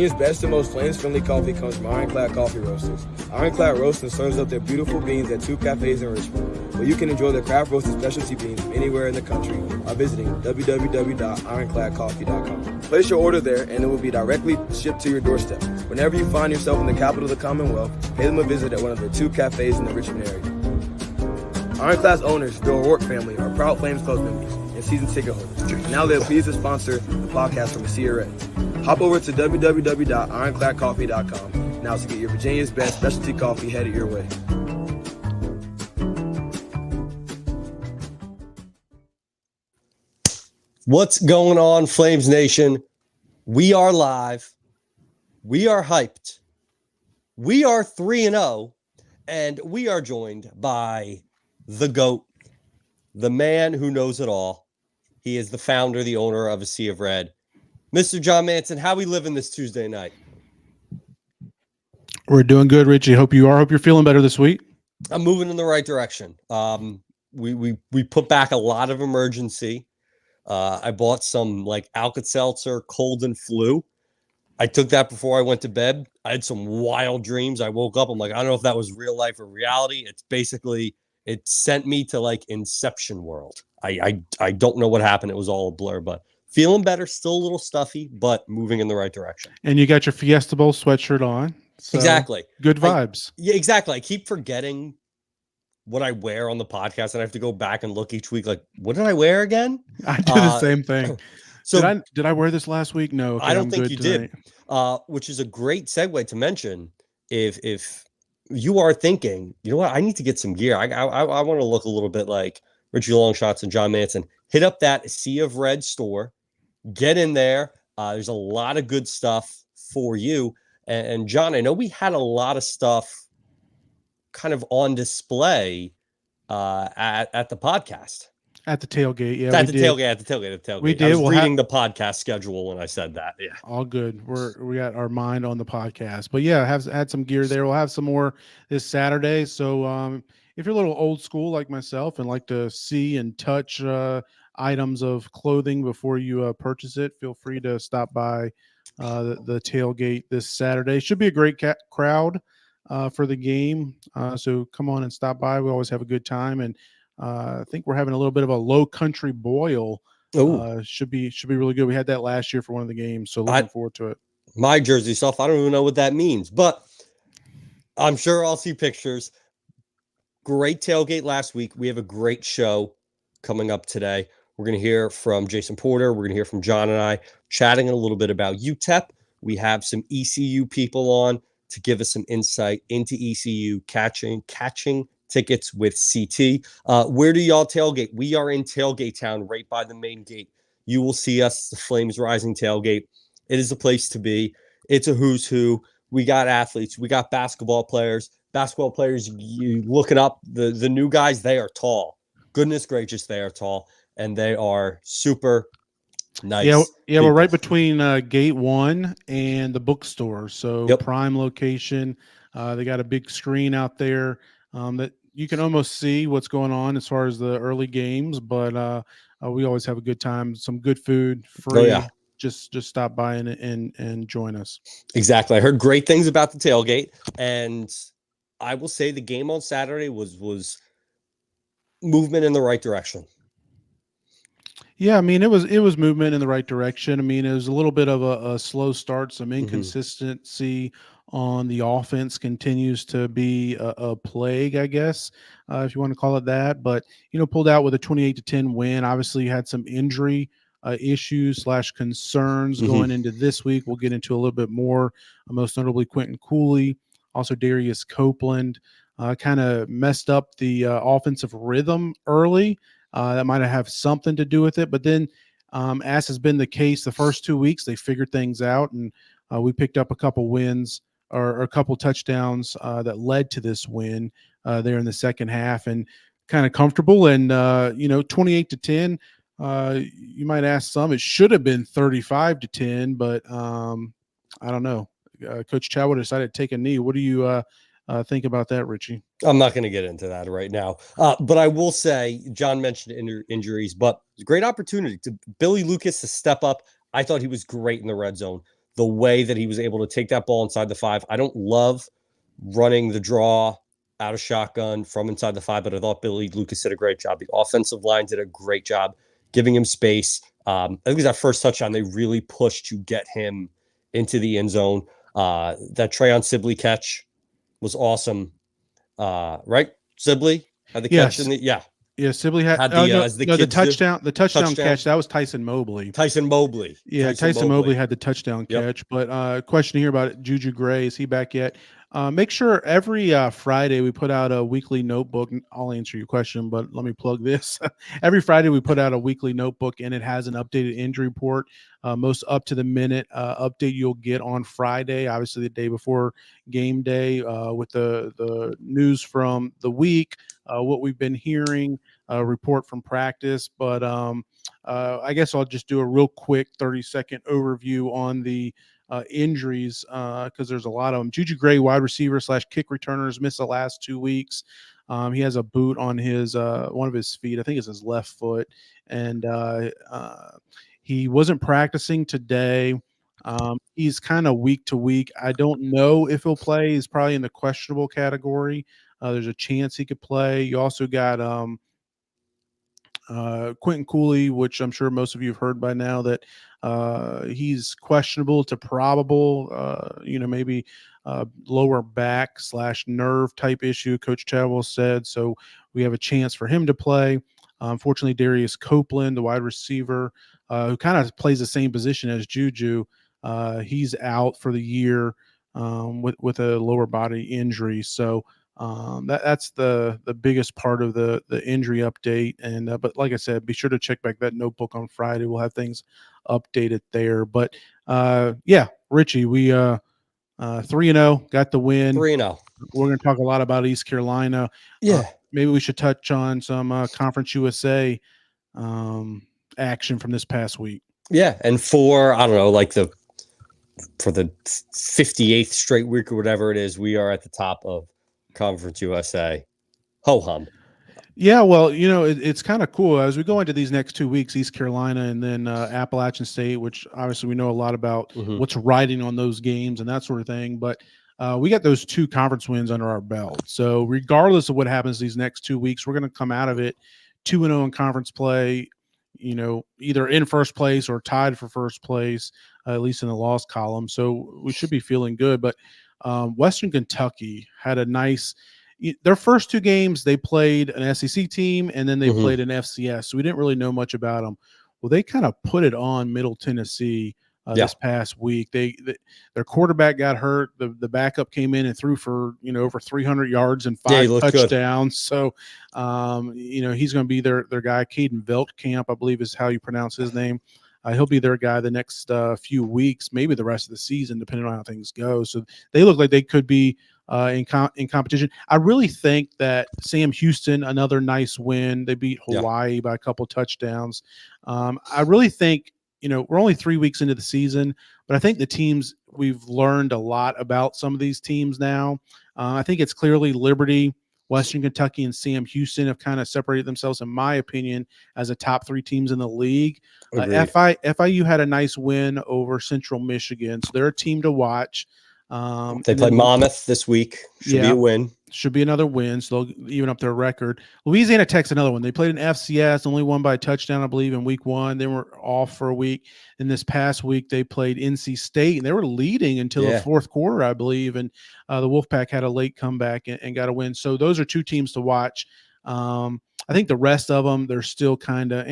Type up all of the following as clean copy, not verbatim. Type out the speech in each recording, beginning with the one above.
Virginia's best and most flames-friendly coffee comes from Ironclad Coffee Roasters. Ironclad roasts and serves up their beautiful beans at 2 cafes in Richmond, where you can enjoy their craft roasted specialty beans from anywhere in the country by visiting www.ironcladcoffee.com. Place your order there and it will be directly shipped to your doorstep. Whenever you find yourself in the capital of the Commonwealth, pay them a visit at one of their 2 cafes in the Richmond area. Ironclad's owners, the O'Rourke family, are proud Flames Club members and season ticket holders. Now they're pleased to sponsor the podcast from ASOR Red. Hop over to www.ironcladcoffee.com now to get your Virginia's best specialty coffee headed your way. What's going on, Flames Nation? We are live. We are hyped. We are 3-0, and we are joined by the GOAT, the man who knows it all. He is the founder, the owner of ASOR Red. Mr. John Manson, how we living this Tuesday night? We're doing good, Richie. Hope you are. Hope you're feeling better this week. I'm moving in the right direction. We put back a lot of emergency. I bought some like Alka-Seltzer, cold and flu. I took that before I went to bed. I had some wild dreams. I woke up. I'm like, I don't know if that was real life or reality. It's basically, it sent me to like Inception world. I don't know what happened. It was all a blur, but feeling better, still a little stuffy, but moving in the right direction. And you got your Fiesta Bowl sweatshirt on. So exactly. Good vibes. Yeah, exactly. I keep forgetting what I wear on the podcast, and I have to go back and look each week. Like, what did I wear again? I do the same thing. So did I wear this last week? No. Okay, I don't think you did. Which is a great segue to mention. If you are thinking, you know what, I need to get some gear. I want to look a little bit like Richie Longshots and John Manson. Hit up that Sea of Red store. Get in there. There's a lot of good stuff for you. And John, I know we had a lot of stuff kind of on display at the podcast. At the tailgate, yeah. At the tailgate. We did. I was reading the podcast schedule when I said that. Yeah. All good. We got our mind on the podcast. But yeah, had some gear there. We'll have some more this Saturday. So if you're a little old school like myself and like to see and touch items of clothing before you purchase it, feel free to stop by the tailgate this Saturday. Should be a great crowd for the game. So come on and stop by. We always have a good time. And I think we're having a little bit of a low country boil. Should be really good. We had that last year for one of the games. So looking forward to it. My Jersey stuff, I don't even know what that means, but I'm sure I'll see pictures. Great tailgate last week. We have a great show coming up today. We're going to hear from Jason Porter. We're going to hear from John and I chatting a little bit about UTEP. We have some ECU people on to give us some insight into ECU catching tickets with CT. Where do y'all tailgate? We are in Tailgate Town, right by the main gate. You will see us, the Flames Rising Tailgate. It is a place to be. It's a who's who. We got athletes. We got basketball players. Basketball players, you looking up the new guys, they are tall. Goodness gracious, they are tall. And they are super nice. Yeah, we're right between Gate 1 and the bookstore. So prime location. They got a big screen out there that you can almost see what's going on as far as the early games. But we always have a good time. Some good food, free. Oh, yeah. Just stop by and join us. Exactly. I heard great things about the tailgate. And I will say the game on Saturday was movement in the right direction. Yeah, I mean, it was movement in the right direction. I mean, it was a little bit of a slow start. Some inconsistency on the offense continues to be a plague, I guess, if you want to call it that. But, pulled out with a 28-10 win. Obviously, you had some injury issues / concerns going into this week. We'll get into a little bit more, most notably Quentin Cooley, also Darius Copeland, kind of messed up the offensive rhythm early. That might have something to do with it. But then, as has been the case the first 2 weeks, they figured things out, and we picked up a couple wins or a couple touchdowns that led to this win there in the second half, and kind of comfortable. And, 28-10, you might ask some, it should have been 35-10, but I don't know. Coach Chow decided to take a knee. What do you think about that, Richie? I'm not going to get into that right now. But I will say, John mentioned injuries, but it's a great opportunity to Billy Lucas to step up. I thought he was great in the red zone. the way that he was able to take that ball inside the 5. I don't love running the draw out of shotgun from inside the 5, but I thought Billy Lucas did a great job. The offensive line did a great job giving him space. I think it was that first touchdown they really pushed to get him into the end zone. That Trayon Sibley catch was awesome. Right? Sibley had the catch in the Yeah, Sibley had the touchdown catch. That was Tyson Mobley. Tyson Mobley Had the touchdown catch. But question here about Juju Gray. Is he back yet? Make sure every Friday we put out a weekly notebook. I'll answer your question, but let me plug this. Every Friday we put out a weekly notebook, and it has an updated injury report, most up-to-the-minute update you'll get on Friday, obviously the day before game day, with the news from the week, what we've been hearing, report from practice. But I guess I'll just do a real quick 30-second overview on the injuries, because there's a lot of them. Juju Gray, wide receiver / kick returner, has missed the last 2 weeks. He has a boot on his one of his feet. I think it's his left foot, and he wasn't practicing today. He's kind of week to week. I don't know if he'll play. He's probably in the questionable category. There's a chance he could play. You also got Quentin Cooley, which I'm sure most of you have heard by now, that he's questionable to probable, maybe lower back / nerve type issue, Coach Chadwell said. So we have a chance for him to play. Unfortunately, Darius Copeland, the wide receiver, who kind of plays the same position as Juju, he's out for the year with a lower body injury. So that's the biggest part of the injury update. And but like I said, be sure to check back that notebook on Friday. We'll have things updated there. But Richie, we 3-0, got the win. 3-0. We're going to talk a lot about East Carolina. Maybe we should touch on some Conference USA action from this past week. Yeah, and for the 58th straight week or whatever it is, we are at the top of Conference USA. Ho-hum. Yeah, well, it's kind of cool as we go into these next 2 weeks, East Carolina and then Appalachian State, which obviously we know a lot about what's riding on those games and that sort of thing. But we got those 2 conference wins under our belt. So regardless of what happens these next 2 weeks, we're going to come out of it 2-0 in conference play, either in first place or tied for first place, at least in the loss column. So we should be feeling good. But Western Kentucky had a nice – their first 2 games, they played an SEC team, and then they played an FCS. So we didn't really know much about them. Well, they kind of put it on Middle Tennessee this past week. Their quarterback got hurt. The backup came in and threw for over 300 yards and 5 touchdowns. Good. So he's going to be their guy. Caden Veltkamp, I believe is how you pronounce his name. He'll be their guy the next few weeks, maybe the rest of the season, depending on how things go. So they look like they could be in competition. I really think that Sam Houston, another nice win. They beat Hawaii by a couple touchdowns. I really think, we're only 3 weeks into the season, but I think the teams, we've learned a lot about some of these teams now. I think it's clearly Liberty, Western Kentucky, and Sam Houston have kind of separated themselves, in my opinion, as a top 3 teams in the league. FIU had a nice win over Central Michigan, so they're a team to watch. They play Monmouth this week. Should be a win. Should be another win, so they'll even up their record. Louisiana Tech's another one. They played an FCS, only won by a touchdown, I believe, in week 1. They were off for a week. And this past week, they played NC State, and they were leading until the fourth quarter, I believe. And the Wolfpack had a late comeback and got a win. So those are 2 teams to watch. I think the rest of them, they're still kind of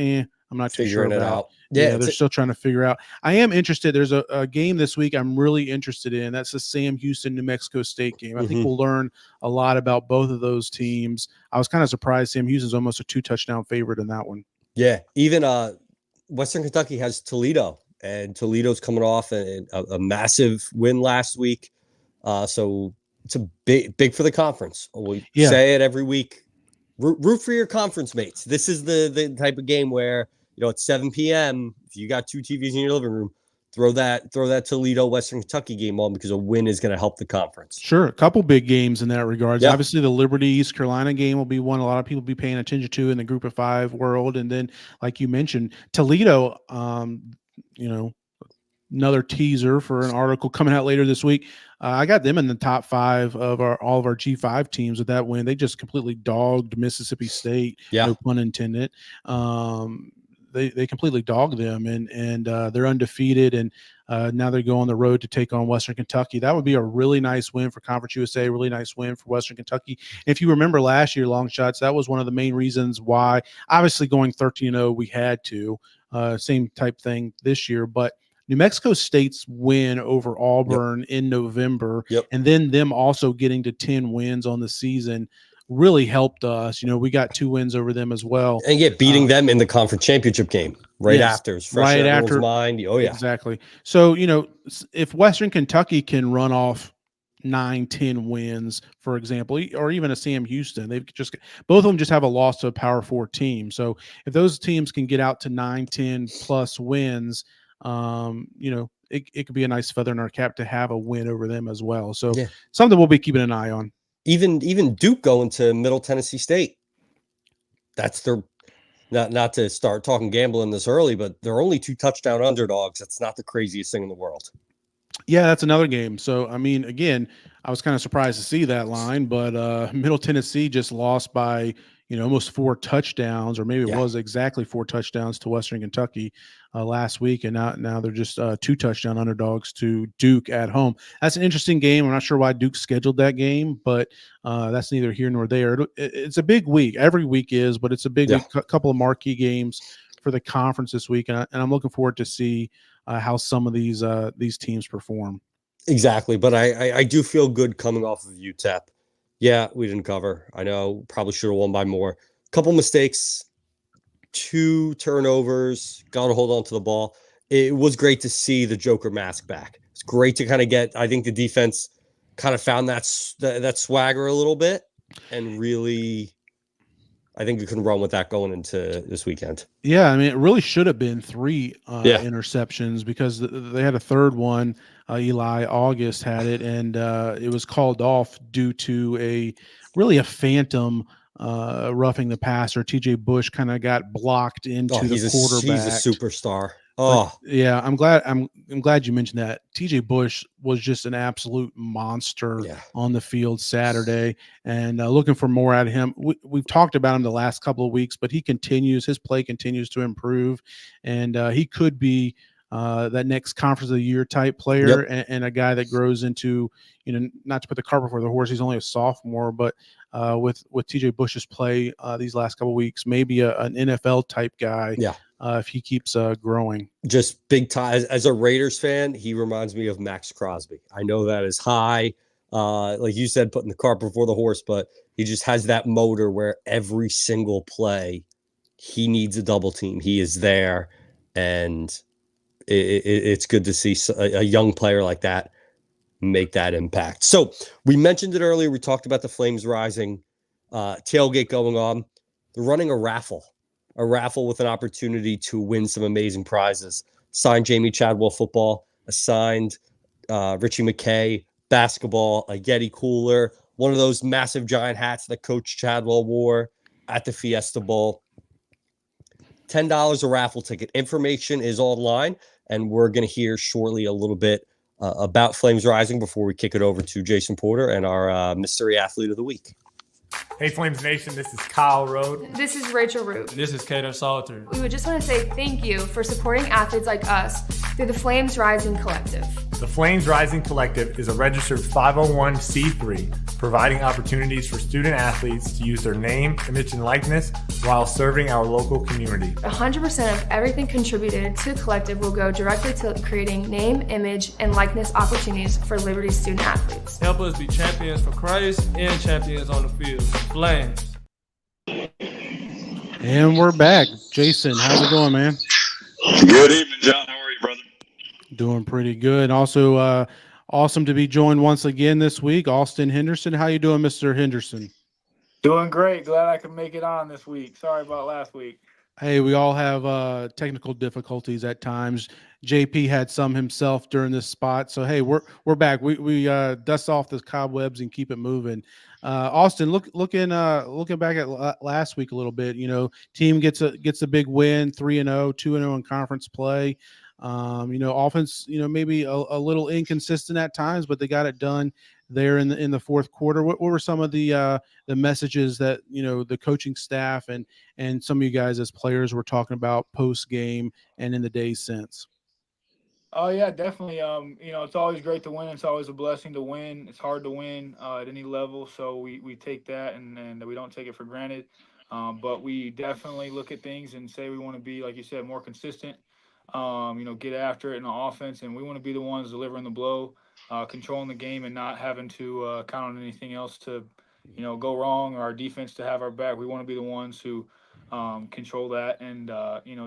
I'm not too sure about. It out. Yeah, they're still trying to figure out. I am interested. There's a game this week I'm really interested in. That's the Sam Houston, New Mexico State game. I think we'll learn a lot about both of those teams. I was kind of surprised Sam Houston's almost a 2-touchdown favorite in that one. Yeah, even Western Kentucky has Toledo, and Toledo's coming off a massive win last week. So it's a big for the conference. We say it every week. Root for your conference mates. This is the type of game where, at 7 p.m., if you got 2 TVs in your living room, throw that Toledo Western Kentucky game on, because a win is going to help the conference. Sure. A couple big games in that regard. Yep. Obviously, the Liberty East Carolina game will be one a lot of people will be paying attention to in the Group of 5 world. And then, like you mentioned, Toledo, another teaser for an article coming out later this week. I got them in the top 5 of all of our G5 teams with that win. They just completely dogged Mississippi State. Yeah. No pun intended. They completely dogged them, and they're undefeated, and now they go on the road to take on Western Kentucky. That would be a really nice win for Conference USA, really nice win for Western Kentucky. If you remember last year, long shots, that was one of the main reasons why, obviously going 13-0, we had to. Same type thing this year, but New Mexico State's win over Auburn in November, and then them also getting to 10 wins on the season really helped us. We got 2 wins over them as well. And beating them in the conference championship game after. It's fresh in everyone's mind. Oh, yeah. Exactly. So, if Western Kentucky can run off 9-10 wins, for example, or even a Sam Houston, both of them just have a loss to a Power 4 team. So if those teams can get out to 9-10 plus wins, it could be a nice feather in our cap to have a win over them as well. So something we'll be keeping an eye on. Even Duke going to Middle Tennessee State. That's their not to start talking gambling this early, but they're only 2 touchdown underdogs. That's not the craziest thing in the world. Yeah, that's another game. So, again, I was kind of surprised to see that line, but Middle Tennessee just lost by, almost 4 touchdowns, or maybe it was exactly 4 touchdowns to Western Kentucky last week. And now they're just 2 touchdown underdogs to Duke at home. That's an interesting game. I'm not sure why Duke scheduled that game, but that's neither here nor there. It's a big week. Every week is, but it's a big week. A couple of marquee games for the conference this week. And I'm looking forward to see how some of these teams perform. Exactly. But I do feel good coming off of UTEP. Yeah, we didn't cover. I know, probably should have won by more. Couple mistakes, 2 turnovers, got to hold on to the ball. It was great to see the Joker mask back. It's great to kind of get, I think the defense kind of found that swagger a little bit, and really, I think you can run with that going into this weekend. Yeah, it really should have been 3 interceptions, because they had a third one. Eli August had it, and it was called off due to a phantom roughing the passer. TJ Bush kind of got blocked into the quarterback. He's a superstar. Oh, but yeah, I'm glad you mentioned that. TJ Bush was just an absolute monster on the field Saturday, and looking for more out of him. We've talked about him the last couple of weeks, but his play continues to improve, and he could be that next conference of the year type player, and a guy that grows into, not to put the cart before the horse, he's only a sophomore, but with TJ Bush's play these last couple of weeks, maybe an NFL type guy. If he keeps growing. Just big time. As a Raiders fan, he reminds me of Max Crosby. I know that is high, like you said, putting the cart before the horse, but he just has that motor where every single play he needs a double team. He is there, and it's good to see a young player like that make that impact. So we mentioned it earlier. We talked about the Flames Rising tailgate going on. They're running a raffle with an opportunity to win some amazing prizes. Signed Jamie Chadwell football, a signed Richie McKay basketball, a Yeti cooler, one of those massive giant hats that Coach Chadwell wore at the Fiesta Bowl. $10 a raffle ticket. Information is online, and we're going to hear shortly a little bit about Flames Rising before we kick it over to Jason Porter and our Mystery Athlete of the Week. Hey, Flames Nation, this is Kyle Rode. This is Rachel Root. This is Kader Salter. We would just want to say thank you for supporting athletes like us through the Flames Rising Collective. The Flames Rising Collective is a registered 501c3, providing opportunities for student athletes to use their name, image, and likeness while serving our local community. 100% of everything contributed to the collective will go directly to creating name, image, and likeness opportunities for Liberty student athletes. Help us be champions for Christ and champions on the field. Flames. And we're back. Jason, how's it going, man? Good evening, John. How are you, brother? Doing pretty good. Also, awesome to be joined once again this week. Austin Henderson. How you doing, Mr. Henderson? Doing great. Glad I could make it on this week. Sorry about last week. Hey, we all have technical difficulties at times. JP had some himself during this spot. So, hey, we're back. We dust off the cobwebs and keep it moving. Austin, looking back at last week a little bit, team gets a big win, 3-0, 2-0 in conference play. Offense, maybe a little inconsistent at times, but they got it done there in the fourth quarter. What were some of the messages that the coaching staff and some of you guys as players were talking about post game and in the days since? Oh yeah, definitely. It's always great to win. It's always a blessing to win. It's hard to win at any level, so we take that and we don't take it for granted. But we definitely look at things and say we want to be, like you said, more consistent. Get after it in the offense, and we want to be the ones delivering the blow, controlling the game, and not having to count on anything else to, go wrong, or our defense to have our back. We want to be the ones who control that and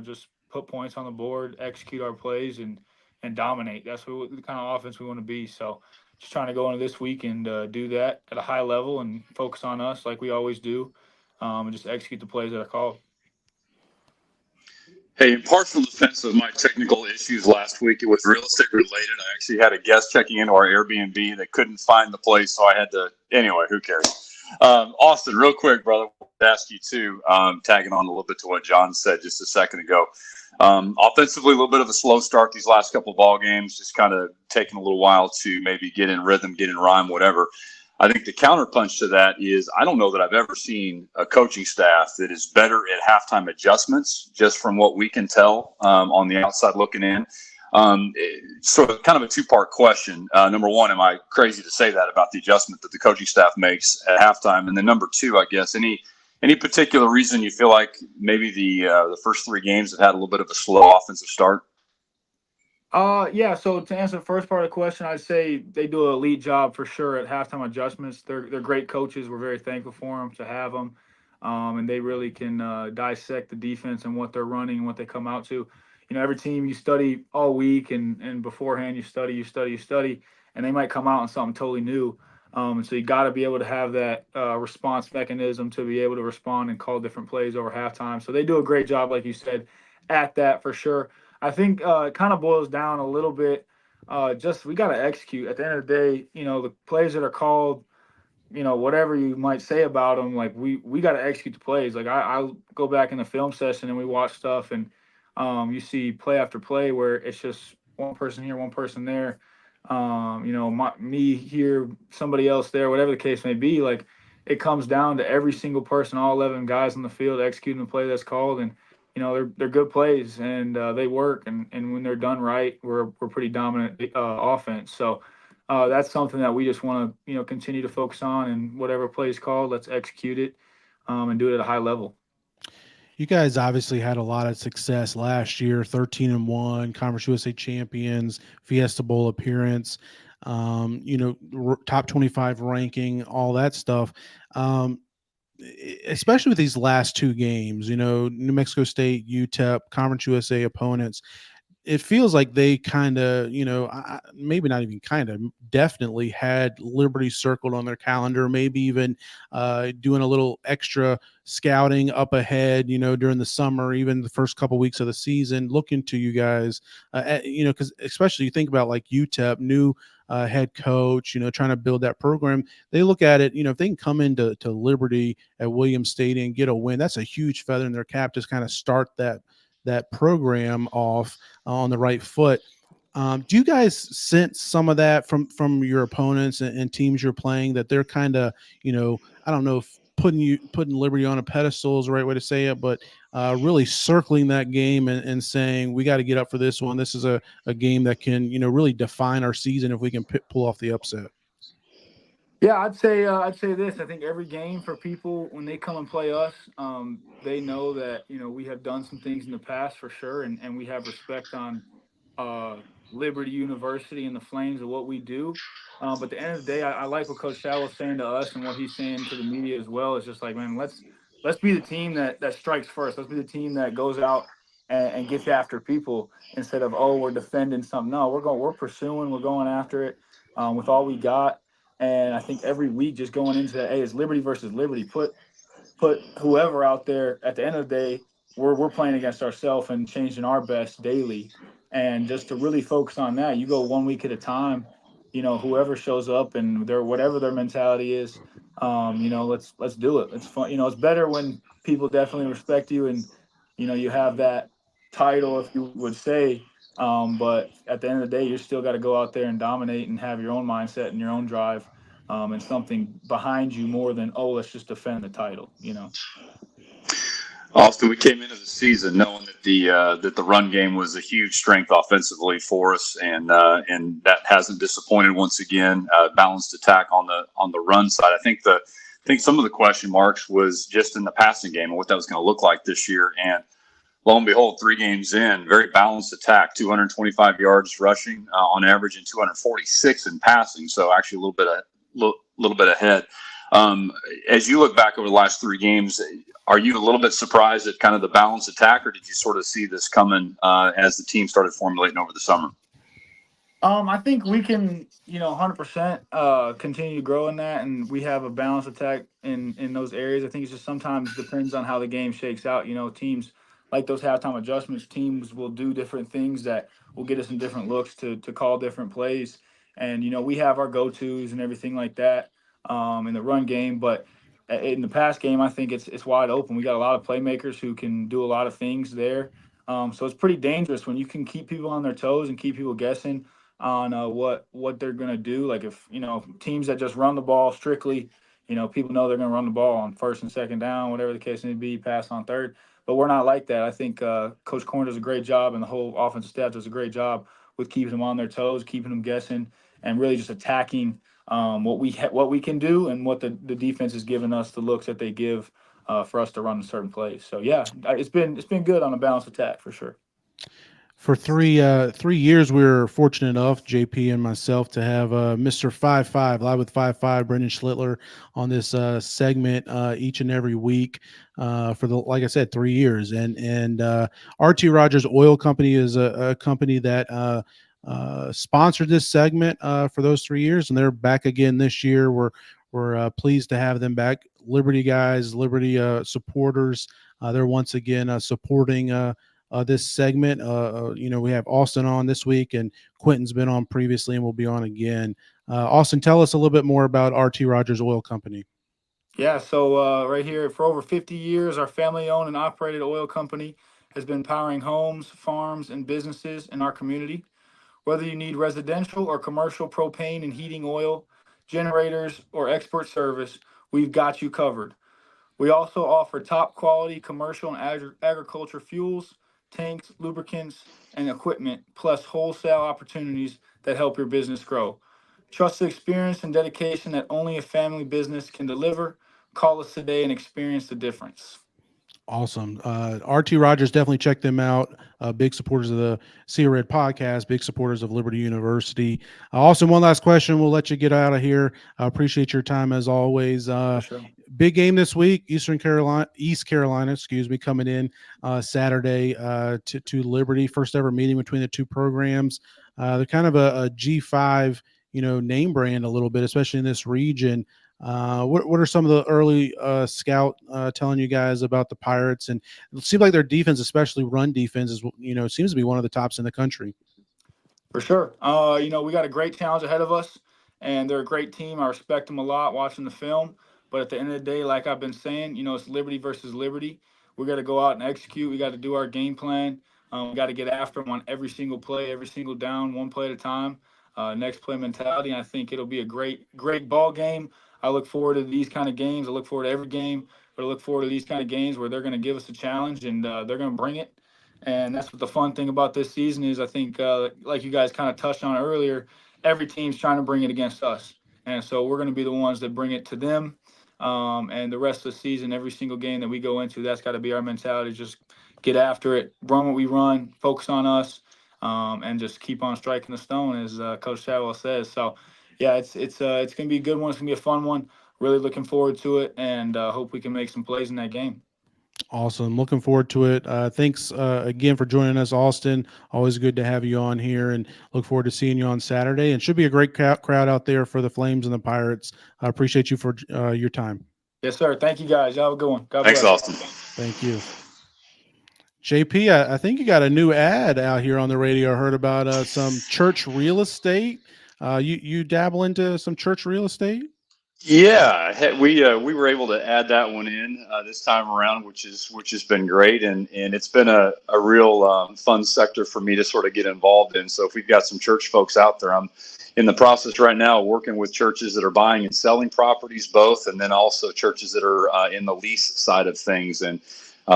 just put points on the board, execute our plays, and dominate. That's the kind of offense we want to be. So just trying to go into this week and do that at a high level and focus on us like we always do, and just execute the plays that are called. Hey, in partial defense of my technical issues last week, it was real estate related. I actually had a guest checking into our Airbnb that couldn't find the place, so I had to. Anyway, who cares? Austin, real quick, brother, I'll ask you too, tagging on a little bit to what John said just a second ago. Offensively, a little bit of a slow start these last couple of ball games, just kind of taking a little while to maybe get in rhythm, get in rhyme, whatever. I think the counterpunch to that is I don't know that I've ever seen a coaching staff that is better at halftime adjustments, just from what we can tell on the outside looking in. So kind of a two-part question. Number one, am I crazy to say that about the adjustment that the coaching staff makes at halftime? And then number two, I guess, any particular reason you feel like maybe the first three games have had a little bit of a slow offensive start? Yeah. So to answer the first part of the question, I'd say they do an elite job for sure at halftime adjustments. They're great coaches. We're very thankful for them to have them, and they really can dissect the defense and what they're running and what they come out to. Every team you study all week and beforehand you study, and they might come out on something totally new. And so you got to be able to have that response mechanism to be able to respond and call different plays over halftime. So they do a great job, like you said, at that for sure. I think it kind of boils down a little bit. Just we got to execute. At the end of the day, the plays that are called, whatever you might say about them, like we got to execute the plays. Like I'll go back in the film session and we watch stuff, and you see play after play where it's just one person here, one person there. Me here, somebody else there, whatever the case may be. Like it comes down to every single person, all 11 guys on the field executing the play that's called, and they're good plays and they work, and when they're done right, we're pretty dominant offense. So that's something that we just want to continue to focus on, and whatever play is called, let's execute it and do it at a high level. You guys obviously had a lot of success last year, 13-1, Conference USA champions, Fiesta Bowl appearance, top 25 ranking, all that stuff. Especially with these last two games, New Mexico State, UTEP, Conference USA opponents, it feels like they kind of, maybe not even kind of, definitely had Liberty circled on their calendar, maybe even doing a little extra scouting up ahead, during the summer, even the first couple weeks of the season, looking to you guys, because especially you think about like UTEP, new head coach, trying to build that program. They look at it, if they can come into Liberty at Williams Stadium and get a win, that's a huge feather in their cap to kind of start that program off on the right foot. Do you guys sense some of that from your opponents and teams you're playing, that they're kind of, I don't know if putting Liberty on a pedestal is the right way to say it, but really circling that game and saying, we got to get up for this one. This is a game that can, really define our season if we can pull off the upset. Yeah, I'd say this. I think every game for people, when they come and play us, they know that, we have done some things in the past for sure. And we have respect on Liberty University and the Flames of what we do. But at the end of the day, I like what Coach Shao was saying to us and what he's saying to the media as well. It's just like, man, let's be the team that strikes first. Let's be the team that goes out and gets after people instead of, we're defending something. No, we're pursuing, we're going after it with all we got. And I think every week just going into that, it's Liberty versus Liberty. Put whoever out there. At the end of the day, we're playing against ourselves and changing our best daily. And just to really focus on that, you go 1 week at a time. Whoever shows up and whatever their mentality is, let's do it. It's fun. It's better when people definitely respect you and you have that title, if you would say, But at the end of the day, you still got to go out there and dominate and have your own mindset and your own drive, and something behind you more than, oh, let's just defend the title, you know. Austin, we came into the season knowing that the run game was a huge strength offensively for us, and that hasn't disappointed once again. Balanced attack on the run side. I think some of the question marks was just in the passing game and what that was going to look like this year. And lo and behold, 3 games in, very balanced attack, 225 yards rushing on average and 246 in passing. So actually a little bit ahead. As you look back over the last 3 games, are you a little bit surprised at kind of the balanced attack, or did you sort of see this coming as the team started formulating over the summer? I think we can, 100% continue to grow in that, and we have a balanced attack in those areas. I think it just sometimes depends on how the game shakes out. Teams like those halftime adjustments, teams will do different things that will get us in different looks to call different plays. And, we have our go-tos and everything like that in the run game, but in the pass game, I think it's wide open. We got a lot of playmakers who can do a lot of things there. So it's pretty dangerous when you can keep people on their toes and keep people guessing on what they're going to do. Like if, teams that just run the ball strictly, people know they're going to run the ball on first and second down, whatever the case may be, pass on third. But we're not like that. I think Coach Corn does a great job, and the whole offensive staff does a great job with keeping them on their toes, keeping them guessing, and really just attacking what we can do and what the defense is giving us, the looks that they give for us to run a certain plays. So yeah, it's been good on a balanced attack for sure. For 3 years, we were fortunate enough, JP and myself, to have Mr. 5-5 Live with 5-5, Brendan Schlittler, on this segment each and every week for like I said, 3 years. And RT Rogers Oil Company is a company that sponsored this segment for those 3 years, and they're back again this year. We're pleased to have them back. Liberty guys, Liberty supporters. They're once again supporting this segment. We have Austin on this week, and Quentin's been on previously and will be on again. Austin, tell us a little bit more about RT Rogers Oil Company. Yeah, so right here, for over 50 years, our family-owned and operated oil company has been powering homes, farms, and businesses in our community. Whether you need residential or commercial propane and heating oil, generators, or expert service, we've got you covered. We also offer top-quality commercial and agriculture fuels, tanks, lubricants, and equipment, plus wholesale opportunities that help your business grow. Trust the experience and dedication that only a family business can deliver. Call us today and experience the difference. Awesome. RT Rogers, definitely check them out. Big supporters of the See Red podcast, big supporters of Liberty University. Austin, one last question. We'll let you get out of here. I appreciate your time as always. Sure. Big game this week, East Carolina, coming in Saturday to Liberty. First ever meeting between the two programs. They're kind of a G5, name brand a little bit, especially in this region. What are some of the early scout telling you guys about the Pirates? And it seems like their defense, especially run defense, is seems to be one of the tops in the country. For sure. We got a great challenge ahead of us, and they're a great team. I respect them a lot watching the film. But at the end of the day, like I've been saying, it's Liberty versus Liberty. We got to go out and execute. We got to do our game plan. We got to get after them on every single play, every single down, one play at a time. Next play mentality. And I think it'll be a great ball game. I look forward to these kind of games. I look forward to every game, but I look forward to these kind of games where they're going to give us a challenge and they're going to bring it. And that's what the fun thing about this season is. I think, like you guys kind of touched on earlier, every team's trying to bring it against us. And so we're going to be the ones that bring it to them. And the rest of the season, every single game that we go into, that's got to be our mentality. Just get after it, run what we run, focus on us, and just keep on striking the stone, as Coach Chadwell says. So, yeah, it's going to be a good one. It's going to be a fun one. Really looking forward to it, and hope we can make some plays in that game. Awesome. Looking forward to it. Thanks again for joining us, Austin. Always good to have you on here, and look forward to seeing you on Saturday. And should be a great crowd out there for the Flames and the Pirates. I appreciate you for your time. Yes, sir. Thank you, guys. Y'all have a good one. God Thanks, bless. Austin. Thank you. JP, I think you got a new ad out here on the radio. I heard about some church real estate. You dabble into some church real estate? Yeah, we were able to add that one in this time around, which has been great, and it's been a real fun sector for me to sort of get involved in. So if we've got some church folks out there, I'm in the process right now working with churches that are buying and selling properties both, and then also churches that are in the lease side of things. And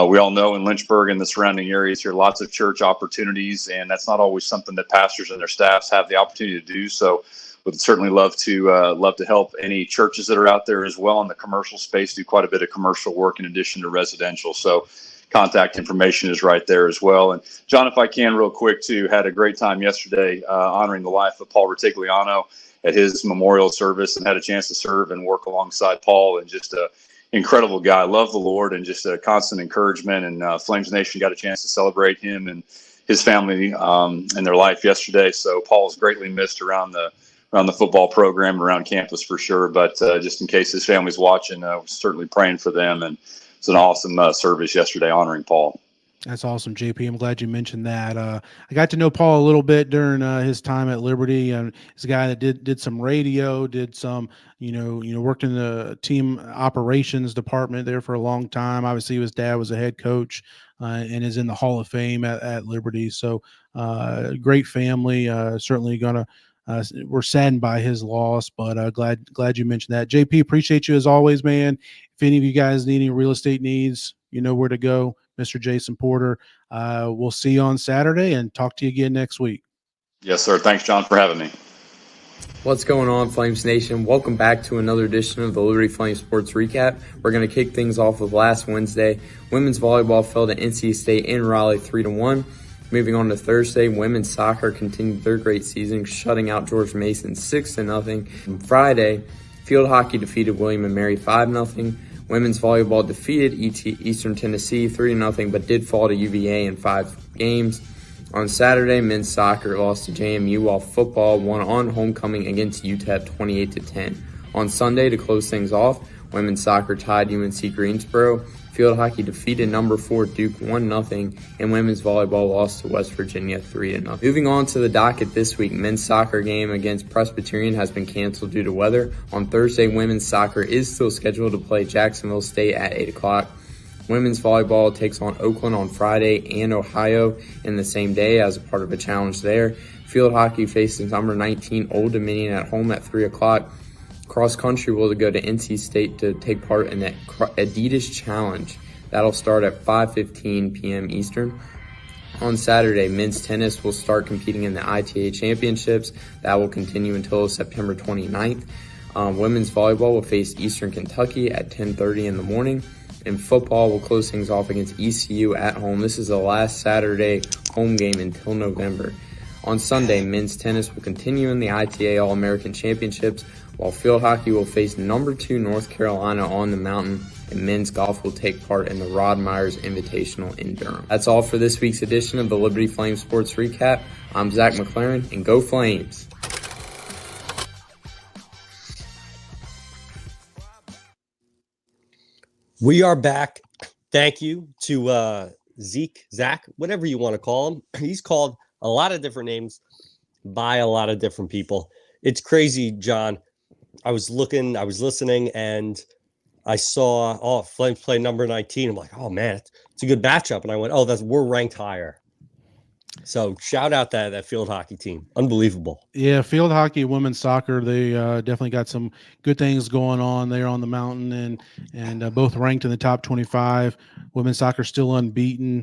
we all know in Lynchburg and the surrounding areas here, lots of church opportunities, and that's not always something that pastors and their staffs have the opportunity to do. So would certainly love to help any churches that are out there as well in the commercial space. Do quite a bit of commercial work in addition to residential. So contact information is right there as well. And John, if I can real quick too, had a great time yesterday honoring the life of Paul Retigliano at his memorial service, and had a chance to serve and work alongside Paul, and just a incredible guy. Love the Lord, and just a constant encouragement. And Flames Nation got a chance to celebrate him and his family and their life yesterday. So Paul is greatly missed around the football program, around campus for sure. But just in case his family's watching, certainly praying for them. And it's an awesome service yesterday honoring Paul. That's awesome, JP. I'm glad you mentioned that. I got to know Paul a little bit during his time at Liberty, and he's a guy that did some radio, did some, worked in the team operations department there for a long time. Obviously, his dad was a head coach and is in the Hall of Fame at Liberty. So great family. Certainly gonna. We're saddened by his loss, but glad you mentioned that. JP, appreciate you as always, man. If any of you guys need any real estate needs, you know where to go. Mr. Jason Porter. We'll see you on Saturday and talk to you again next week. Yes, sir. Thanks, John, for having me. What's going on, Flames Nation? Welcome back to another edition of the Liberty Flames Sports Recap. We're going to kick things off with last Wednesday. Women's volleyball fell to NC State in Raleigh 3-1. Moving on to Thursday, women's soccer continued their great season, shutting out George Mason 6-0. And Friday, field hockey defeated William & Mary 5-0. Women's volleyball defeated Eastern Tennessee 3-0, but did fall to UVA in 5 games. On Saturday, men's soccer lost to JMU, while football won on homecoming against UTEP 28-10. On Sunday, to close things off, women's soccer tied UNC Greensboro. Field hockey defeated number 4 Duke 1-0, and women's volleyball lost to West Virginia 3-0. Moving on to the docket this week, men's soccer game against Presbyterian has been canceled due to weather. On Thursday, women's soccer is still scheduled to play Jacksonville State at 8 o'clock. Women's volleyball takes on Oakland on Friday and Ohio in the same day as a part of a challenge there. Field hockey faces number 19 Old Dominion at home at 3 o'clock. Cross country will go to NC State to take part in that Adidas Challenge. That'll start at 5:15 p.m. Eastern. On Saturday, men's tennis will start competing in the ITA Championships. That will continue until September 29th. Women's volleyball will face Eastern Kentucky at 10:30 in the morning. And football will close things off against ECU at home. This is the last Saturday home game until November. On Sunday, men's tennis will continue in the ITA All-American Championships, while field hockey will face number 2 North Carolina on the mountain, and men's golf will take part in the Rod Myers Invitational in Durham. That's all for this week's edition of the Liberty Flames Sports Recap. I'm Zach McLaren, and go Flames! We are back. Thank you to Zach, whatever you want to call him. He's called a lot of different names by a lot of different people. It's crazy, John. I was listening, and I saw, Flames play number 19. I'm like, oh, man, it's a good matchup. And I went, we're ranked higher. So shout out that field hockey team. Unbelievable. Yeah, field hockey, women's soccer, they definitely got some good things going on there on the mountain, and both ranked in the top 25. Women's soccer still unbeaten.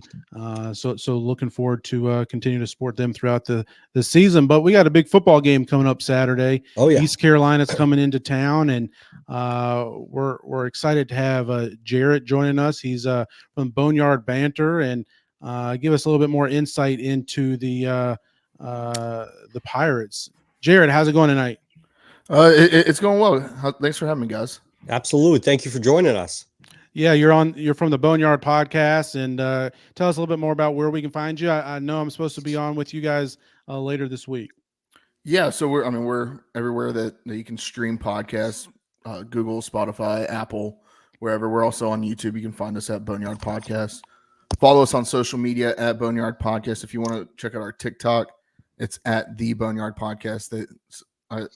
So looking forward to continue to support them throughout the season. But we got a big football game coming up Saturday. Oh, yeah. East Carolina's coming into town, and we're excited to have Jarrett joining us. He's from Boneyard Banter, and give us a little bit more insight into the Pirates. Jared, how's it going tonight? It's going well. Thanks for having me, guys. Absolutely. Thank you for joining us. Yeah, you're from the Boneyard Podcast, and tell us a little bit more about where we can find you. I know I'm supposed to be on with you guys later this week. Yeah, so we're everywhere that you can stream podcasts, Google, Spotify, Apple, wherever. We're also on YouTube. You can find us at Boneyard Podcast. Follow us on social media at Boneyard Podcast. If you want to check out our TikTok, it's at the Boneyard Podcast.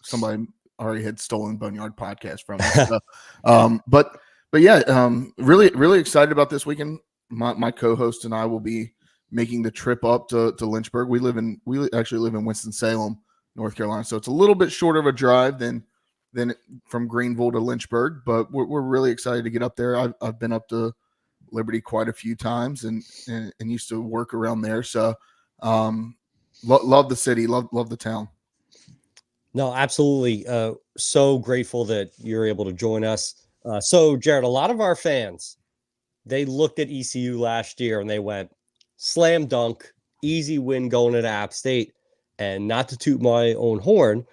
Somebody already had stolen Boneyard Podcast from us. So, but yeah, really, really excited about this weekend. My co-host and I will be making the trip up to Lynchburg. We actually live in Winston-Salem, North Carolina, so it's a little bit shorter of a drive than from Greenville to Lynchburg, but we're really excited to get up there. I've been up to Liberty quite a few times and used to work around there. So love the city, love the town. No, absolutely. So grateful that you're able to join us. So Jared, a lot of our fans, they looked at ECU last year and they went slam dunk, easy win going into App State. And not to toot my own horn,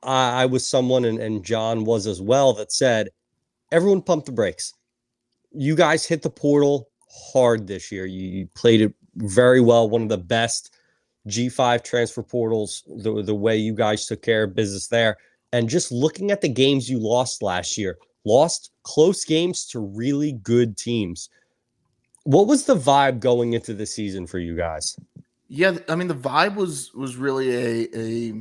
I was someone, and John was as well, that said, everyone pump the brakes. You guys hit the portal hard this year. You played it very well. One of the best G5 transfer portals, the way you guys took care of business there. And just looking at the games you lost last year, lost close games to really good teams. What was the vibe going into the season for you guys? Yeah, I mean, the vibe was really a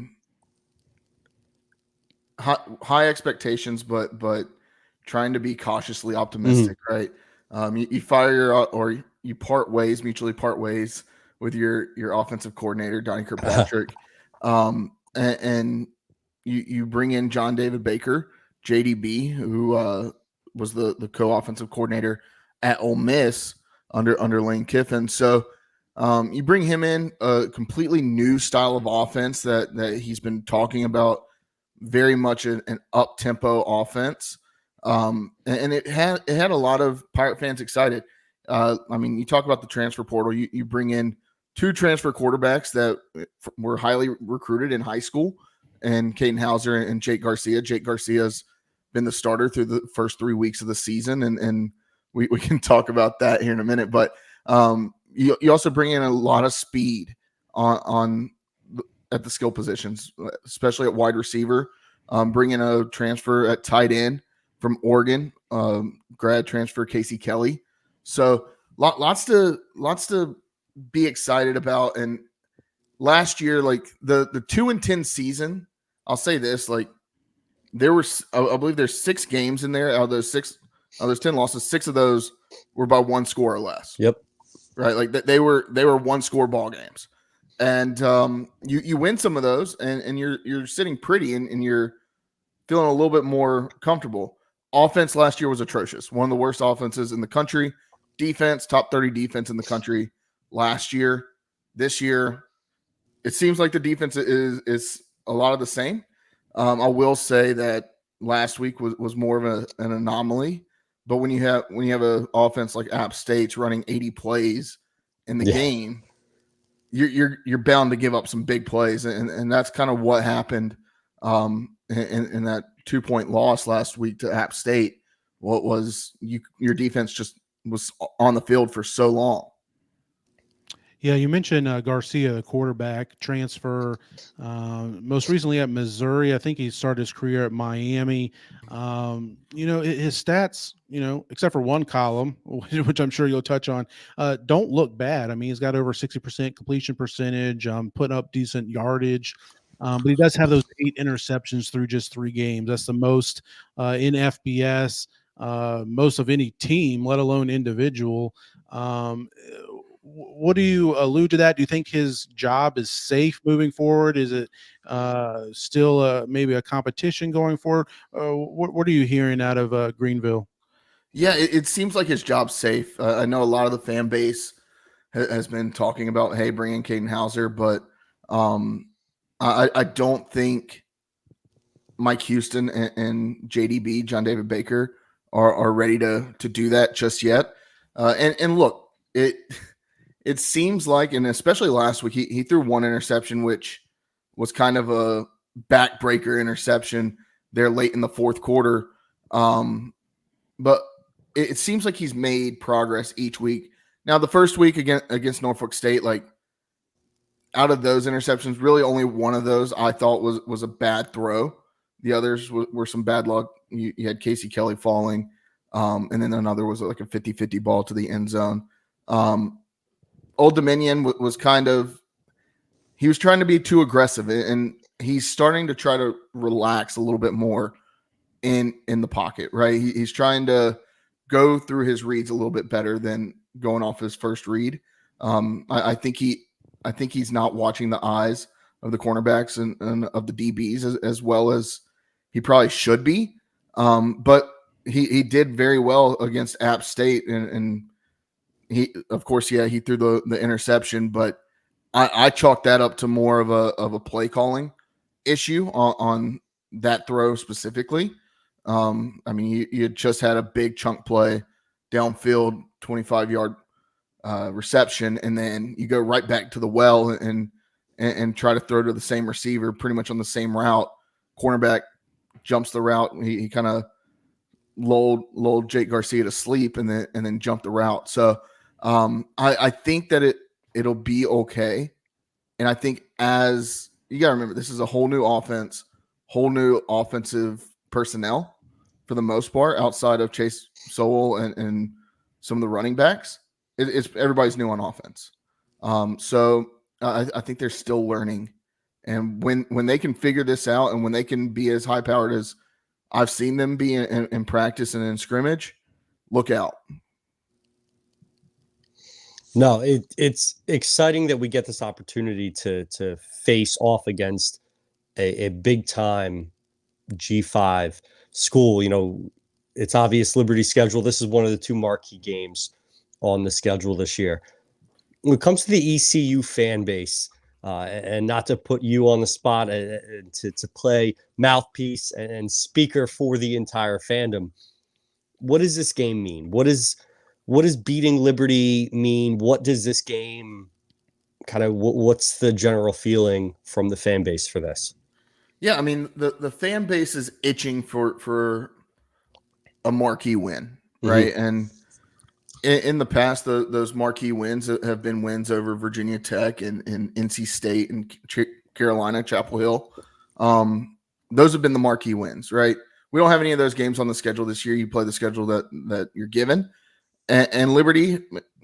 high expectations, but trying to be cautiously optimistic, right? You fire or you mutually part ways with your offensive coordinator, Donnie Kirkpatrick, and you bring in John David Baker, JDB, who was the co-offensive coordinator at Ole Miss under Lane Kiffin. So you bring him in, a completely new style of offense that he's been talking about, very much an up-tempo offense. And it had a lot of Pirate fans excited. I mean, you talk about the transfer portal, you bring in 2 transfer quarterbacks that were highly recruited in high school, and Caden Hauser and Jake Garcia. Jake Garcia's been the starter through the first 3 weeks of the season, and we can talk about that here in a minute. But you also bring in a lot of speed on at the skill positions, especially at wide receiver. Bring in a transfer at tight end from Oregon, grad transfer Casey Kelly. So lots to be excited about. And last year, like the 2-10 season, I'll say this, like there were, I believe there's 6 games in there. Out of those 10 losses, 6 of those were by 1 score or less. Yep. Right. Like they were 1-score ball games. And you win some of those and you're sitting pretty and you're feeling a little bit more comfortable. Offense last year was atrocious. One of the worst offenses in the country. Defense, top 30 defense in the country last year. This year, it seems like the defense is a lot of the same. I will say that last week was more of an anomaly. But when you have an offense like App State's running 80 plays in the game, you're bound to give up some big plays, and that's kind of what happened in that 2-point loss last week to App State. What was your defense just was on the field for so long. Yeah, you mentioned Garcia, the quarterback transfer, most recently at Missouri. I think he started his career at Miami. His stats, except for one column, which I'm sure you'll touch on, don't look bad. I mean, he's got over 60% completion percentage, putting up decent yardage. But he does have those 8 interceptions through just 3 games. That's the most in FBS, most of any team, let alone individual. What do you allude to that? Do you think his job is safe moving forward? Is it still maybe a competition going forward? What are you hearing out of Greenville? Yeah, it seems like his job's safe. I know a lot of the fan base has been talking about, hey, bring in Caden Hauser, but I don't think Mike Houston and JDB, John David Baker, are ready to do that just yet. And look, it seems like, and especially last week, he threw 1 interception, which was kind of a backbreaker interception there late in the 4th quarter. But it seems like he's made progress each week. Now, the first week against Norfolk State, like out of those interceptions, really only one of those I thought was a bad throw. The others were some bad luck. You had Casey Kelly falling, and then another was like a 50-50 ball to the end zone. Old Dominion was kind of – he was trying to be too aggressive, and he's starting to try to relax a little bit more in the pocket, right? He's trying to go through his reads a little bit better than going off his first read. I think he's not watching the eyes of the cornerbacks and of the DBs as well as he probably should be. But he did very well against App State, and he, of course, he threw the interception, but I chalked that up to more of a play calling issue on that throw specifically. I mean, you just had a big chunk play downfield, 25-yard reception, and then you go right back to the well and try to throw to the same receiver pretty much on the same route. Cornerback jumps the route. He kind of lulled Jake Garcia to sleep and then jumped the route. So I think that it'll be okay. And I think as you got to remember, this is a whole new offense, whole new offensive personnel for the most part, outside of Chase Sowell and some of the running backs. It's everybody's new on offense. So I think they're still learning. And when they can figure this out and when they can be as high powered as I've seen them be in practice and in scrimmage, look out. No, it's exciting that we get this opportunity to face off against a big time G5 school. You know, it's obvious Liberty's schedule. This is one of the two marquee games on the schedule this year. When it comes to the ECU fan base, and not to put you on the spot to play mouthpiece and speaker for the entire fandom, what does this game mean? What does beating Liberty mean? What does this game kind of, what's the general feeling from the fan base for this? Yeah, I mean, the fan base is itching for a marquee win, right? Mm-hmm. And in the past, those marquee wins have been wins over Virginia Tech and NC State and Carolina, Chapel Hill. Those have been the marquee wins, right? We don't have any of those games on the schedule this year. You play the schedule that you're given. And Liberty,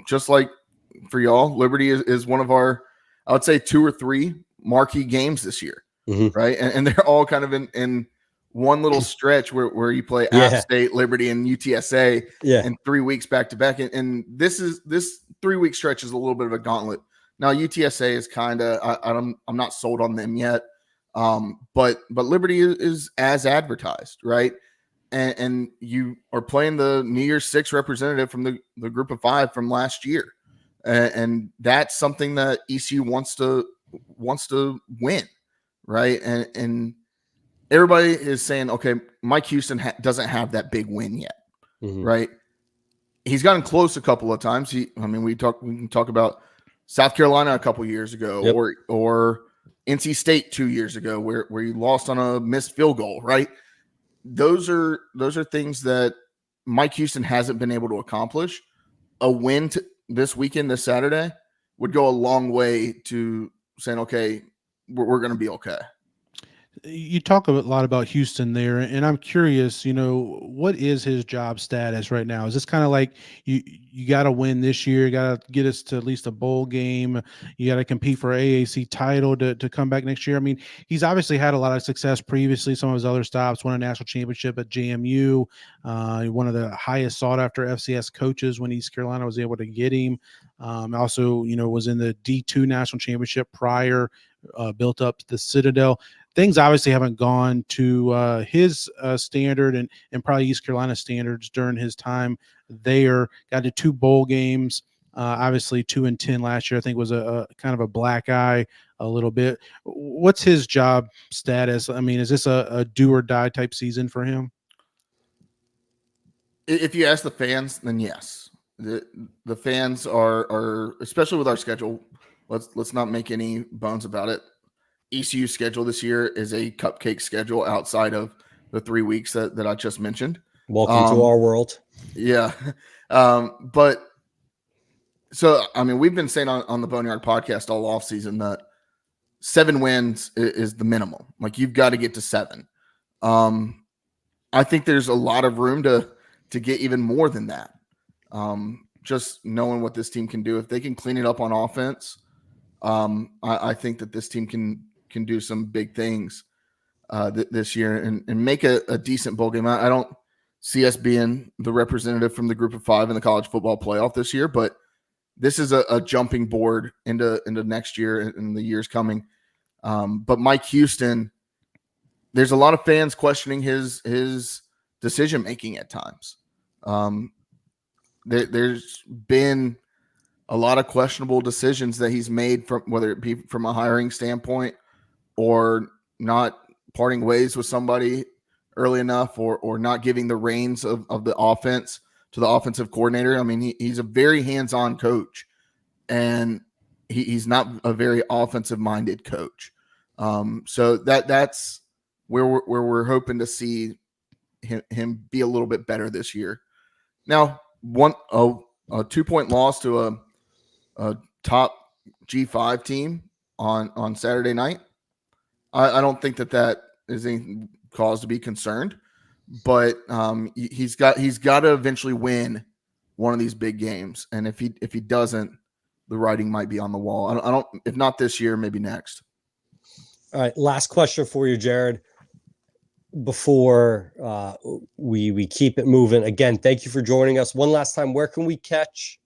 just like for y'all, Liberty is one of our, I would say, 2 or 3 marquee games this year, mm-hmm. right? And they're all kind of in one little stretch where you play App State, Liberty, and UTSA in 3 weeks back to back. And this 3-week stretch is a little bit of a gauntlet. Now UTSA is kind of I'm not sold on them yet, but Liberty is as advertised, right? And you are playing the New Year's 6 representative from the group of 5 from last year, and that's something that ECU wants to win, right? And everybody is saying, okay, Mike Houston doesn't have that big win yet, mm-hmm. right? He's gotten close a couple of times. We can talk about South Carolina a couple years ago, yep. or NC State 2 years ago, where he lost on a missed field goal, right? Those are things that Mike Houston hasn't been able to accomplish. A win this weekend, this Saturday, would go a long way to saying, okay, we're going to be okay. You talk a lot about Houston there, and I'm curious, what is his job status right now? Is this kind of like you got to win this year, you got to get us to at least a bowl game, you got to compete for AAC title to come back next year? I mean, he's obviously had a lot of success previously. Some of his other stops, won a national championship at JMU, one of the highest sought-after FCS coaches when East Carolina was able to get him. Also, was in the D2 national championship prior, built up the Citadel. Things obviously haven't gone to his standard and probably East Carolina standards during his time there. Got to 2 bowl games, obviously 2-10 last year. I think was a kind of a black eye a little bit. What's his job status? I mean, is this a do or die type season for him? If you ask the fans, then yes. The fans are, especially with our schedule, let's not make any bones about it. ECU schedule this year is a cupcake schedule outside of the 3 weeks that I just mentioned. Welcome to our world. Yeah. But so, I mean, we've been saying on the Boneyard podcast all off season that 7 wins is the minimum. Like, you've got to get to 7. I think there's a lot of room to get even more than that. Just knowing what this team can do, if they can clean it up on offense, I think that this team can can do some big things this year and make a decent bowl game. I don't see us being the representative from the group of 5 in the college football playoff this year, but this is a jumping board into next year and the years coming. But Mike Houston, there's a lot of fans questioning his decision making at times. There's been a lot of questionable decisions that he's made, from whether it be from a hiring standpoint or not parting ways with somebody early enough or not giving the reins of the offense to the offensive coordinator. I mean, he's a very hands-on coach, and he's not a very offensive-minded coach. So that's where we're hoping to see him be a little bit better this year. Now, a 2-point loss to a top G5 team on Saturday night, I don't think that is any cause to be concerned. But he's got to eventually win one of these big games, and if he doesn't, the writing might be on the wall. I don't. If not this year, maybe next. All right, last question for you, Jared. Before we keep it moving, again, thank you for joining us. One last time, where can we catch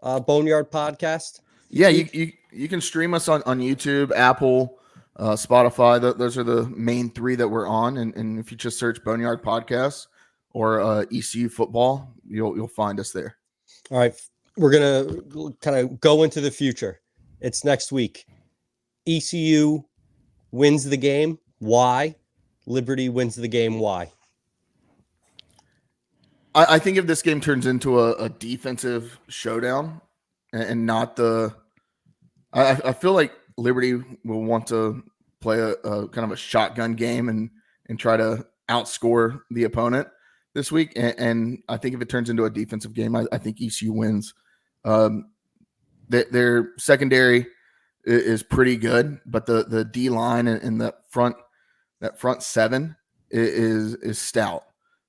Boneyard Podcast? Yeah, you can stream us on YouTube, Apple, Spotify. Those are the main 3 that we're on. And if you just search Boneyard Podcast or ECU Football, you'll find us there. All right, we're gonna kind of go into the future. It's next week. ECU wins the game. Why? Liberty wins the game. Why? I think if this game turns into a defensive showdown and not the – I feel like Liberty will want to play a kind of a shotgun game and try to outscore the opponent this week. And I think if it turns into a defensive game, I think ECU wins. Their secondary is pretty good, but the D line and that front 7 is stout.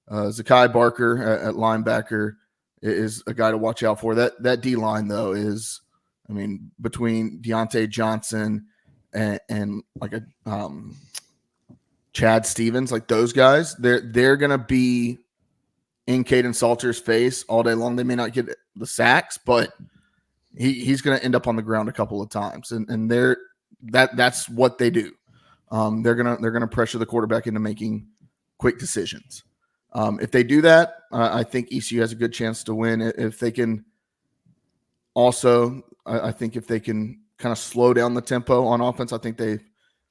Zakai Barker at linebacker is a guy to watch out for. That D line though is, I mean, between Deontay Johnson and like a Chad Stevens, like those guys, they're gonna be in Caden Salter's face all day long. They may not get the sacks, but he's gonna end up on the ground a couple of times, and that's what they do. They're gonna pressure the quarterback into making quick decisions. If they do that, I think ECU has a good chance to win. If they can also, I think if they can kind of slow down the tempo on offense, I think they've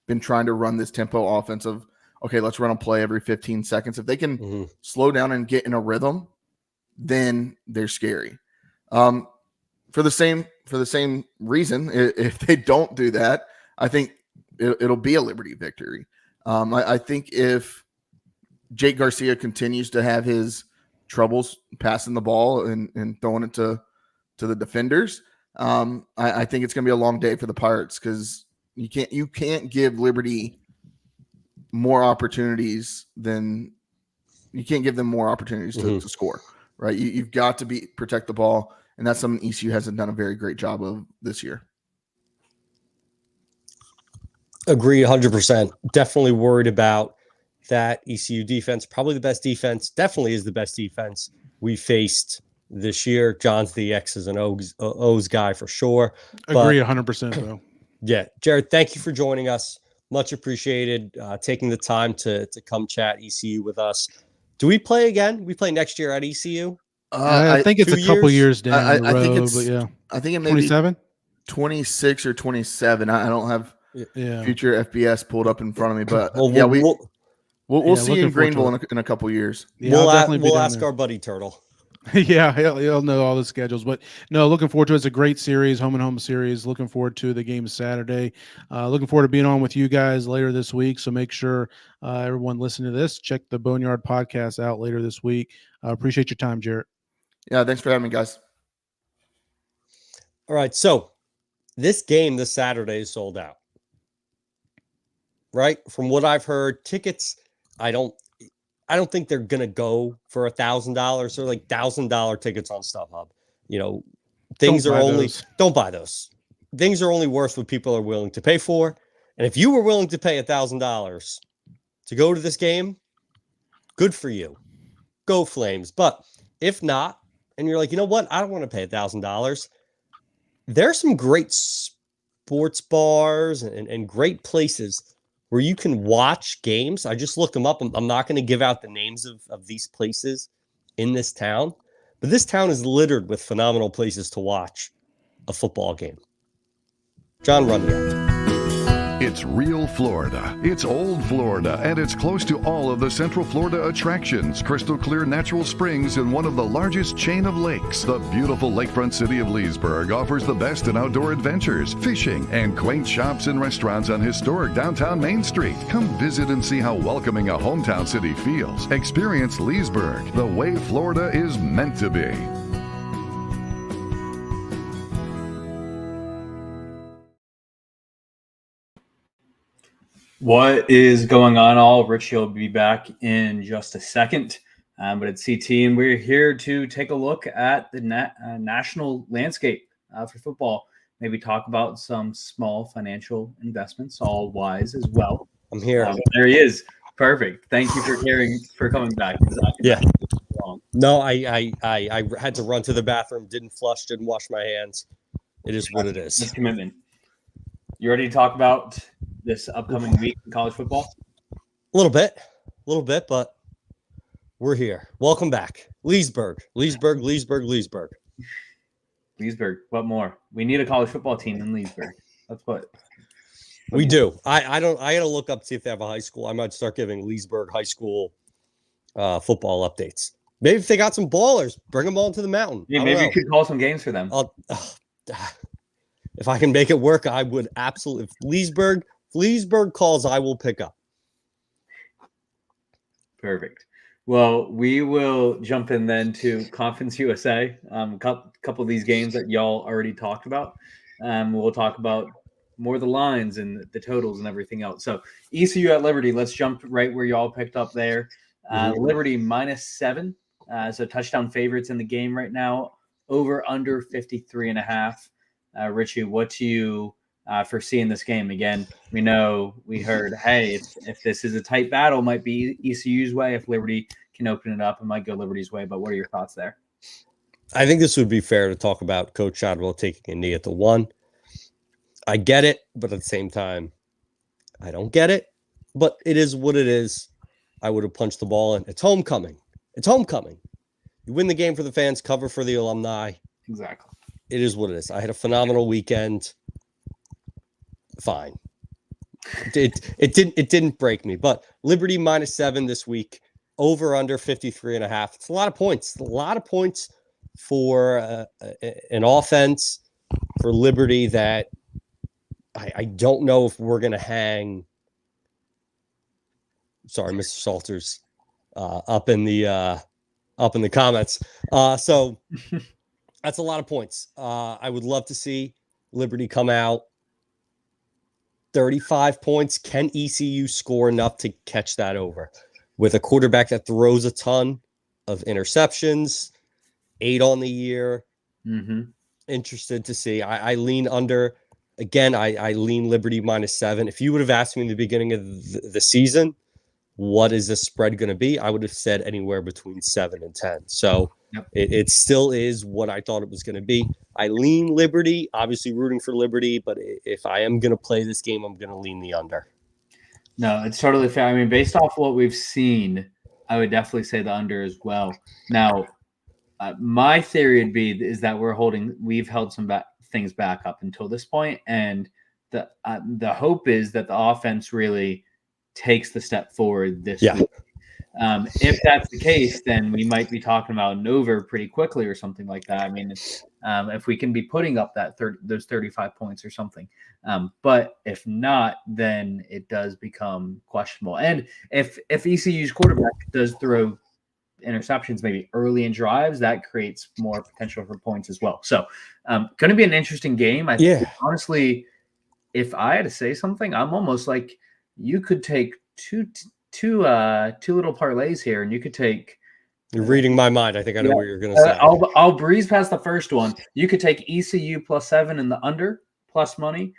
been trying to run this tempo offense of, okay, let's run a play every 15 seconds. If they can slow down and get in a rhythm, then they're scary. For the same reason, if they don't do that, I think it'll be a Liberty victory. I think if Jake Garcia continues to have his troubles passing the ball and throwing it to the defenders, I think it's going to be a long day for the Pirates, because you can't give Liberty more opportunities than you can't give them more opportunities to score, right? You've got to protect the ball, and that's something ECU hasn't done a very great job of this year. Agree 100%. Definitely worried about that ECU defense. Probably the best defense. Definitely is the best defense we faced this year. John's the X's and O's guy for sure. Agree 100% though. Yeah. Jared, thank you for joining us. Much appreciated. Taking the time to come chat ECU with us. Do we play again? We play next year at ECU? I think it's a couple years down the road, think it's, but yeah. I think it may 27? be 26 or 27. I don't have future FBS pulled up in front of me, but we'll see you in Greenville in a couple years. Yeah, we'll ask our buddy Turtle. Yeah, he'll know all the schedules. But no, looking forward to it. It's a great series, home and home series. Looking forward to the game Saturday. Looking forward to being on with you guys later this week. So make sure everyone listening to this, check the Boneyard Podcast out later this week. Appreciate your time, Jarrett. Yeah, thanks for having me, guys. All right, so this game this Saturday is sold out. Right? From what I've heard, tickets, I don't think they're gonna go for $1,000 or like $1,000 tickets on StubHub. You know, things are only don't buy those. Things are only worth what people are willing to pay for. And if you were willing to pay $1,000 to go to this game, good for you. Go Flames. But if not, and you're like, you know what? I don't want to pay $1,000. There's some great sports bars and great places where you can watch games. I just looked them up. I'm not going to give out the names of these places in this town, but this town is littered with phenomenal places to watch a football game. John, run here. It's real Florida. It's old Florida, and it's close to all of the Central Florida attractions. Crystal clear natural springs in one of the largest chain of lakes. The beautiful lakefront city of Leesburg offers the best in outdoor adventures, fishing, and quaint shops and restaurants on historic downtown Main Street. Come visit and see how welcoming a hometown city feels. Experience Leesburg the way Florida is meant to be. What is going on, all? Richie will be back in just a second. But it's CT, and we're here to take a look at the national landscape for football. Maybe talk about some small financial investments, all wise as well. I'm here. There he is. Perfect. Thank you for coming back. Yeah. No, I had to run to the bathroom, didn't flush, didn't wash my hands. It is what it is. It's commitment. You ready to talk about this upcoming week in college football? A little bit, but we're here. Welcome back. Leesburg. Leesburg. What more? We need a college football team in Leesburg. That's what we do. I gotta look up, see if they have a high school. I might start giving Leesburg high school football updates. Maybe if they got some ballers, bring them all to the mountain. Yeah, maybe you could call some games for them. If I can make it work, I would absolutely. If Leesburg calls, I will pick up. Perfect. Well, we will jump in then to Conference USA. Couple of these games that y'all already talked about. We'll talk about more of the lines and the totals and everything else. So ECU at Liberty, let's jump right where y'all picked up there. Liberty -7. So touchdown favorites in the game right now. Over under 53.5. Richie, what do you foresee in this game? Again, we heard, hey, if this is a tight battle, might be ECU's way. If Liberty can open it up, it might go Liberty's way. But what are your thoughts there? I think this would be fair to talk about Coach Shadwell taking a knee at the 1. I get it, but at the same time, I don't get it. But it is what it is. I would have punched the ball in. It's homecoming. You win the game for the fans, cover for the alumni. Exactly. It is what it is. I had a phenomenal weekend. Fine. It didn't break me, but Liberty -7 this week, over under 53.5. It's a lot of points. A lot of points for an offense for Liberty that I don't know if we're going to hang. Sorry, Mr. Salters, up in the comments. So that's a lot of points. I would love to see Liberty come out 35 points. Can ECU score enough to catch that over? With a quarterback that throws a ton of interceptions, 8 on the year. Interested to see. I lean under. Again, I lean Liberty -7. If you would have asked me in the beginning of the season, what is the spread going to be? I would have said anywhere between 7 and 10. So it still is what I thought it was going to be. I lean Liberty, obviously rooting for Liberty, but if I am going to play this game, I'm going to lean the under. No, it's totally fair. I mean, based off what we've seen, I would definitely say the under as well. Now, my theory would be is that we've held some things back up until this point, and the hope is that the offense really takes the step forward this week. If that's the case, then we might be talking about an over pretty quickly or something like that. I mean, if we can be putting up those 35 points or something. But if not, then it does become questionable. And if ECU's quarterback does throw interceptions maybe early in drives, that creates more potential for points as well. So going to be an interesting game. I think, honestly, if I had to say something, I'm almost like you could take two little parlays here, and you could take. You're reading my mind. I think I know what you're going to say. I'll breeze past the first one. You could take ECU +7 in the under plus money,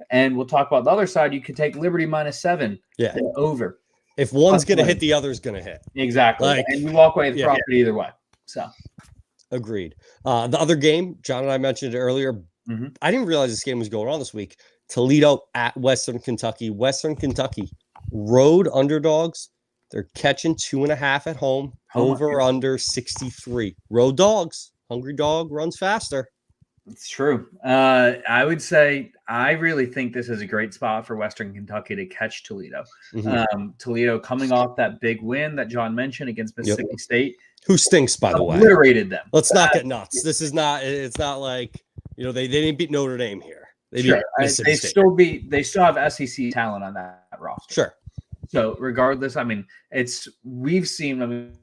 And we'll talk about the other side. You could take Liberty -7 over. If one's going to hit, the other's going to hit. Exactly. And we walk away with profit either way. So agreed. The other game, John and I mentioned it earlier. I didn't realize this game was going on this week. Toledo at Western Kentucky. Western Kentucky, road underdogs. They're catching 2.5 at home. Over under 63. Road dogs. Hungry dog runs faster. It's true. I would say I really think this is a great spot for Western Kentucky to catch Toledo. Toledo coming off that big win that John mentioned against Mississippi State. Who stinks, by the way. Obliterated them. Let's not get nuts. This is not, it's not like, they didn't beat Notre Dame here. They beat Mississippi State. They still have SEC talent on that roster. Sure. So regardless, we've seen,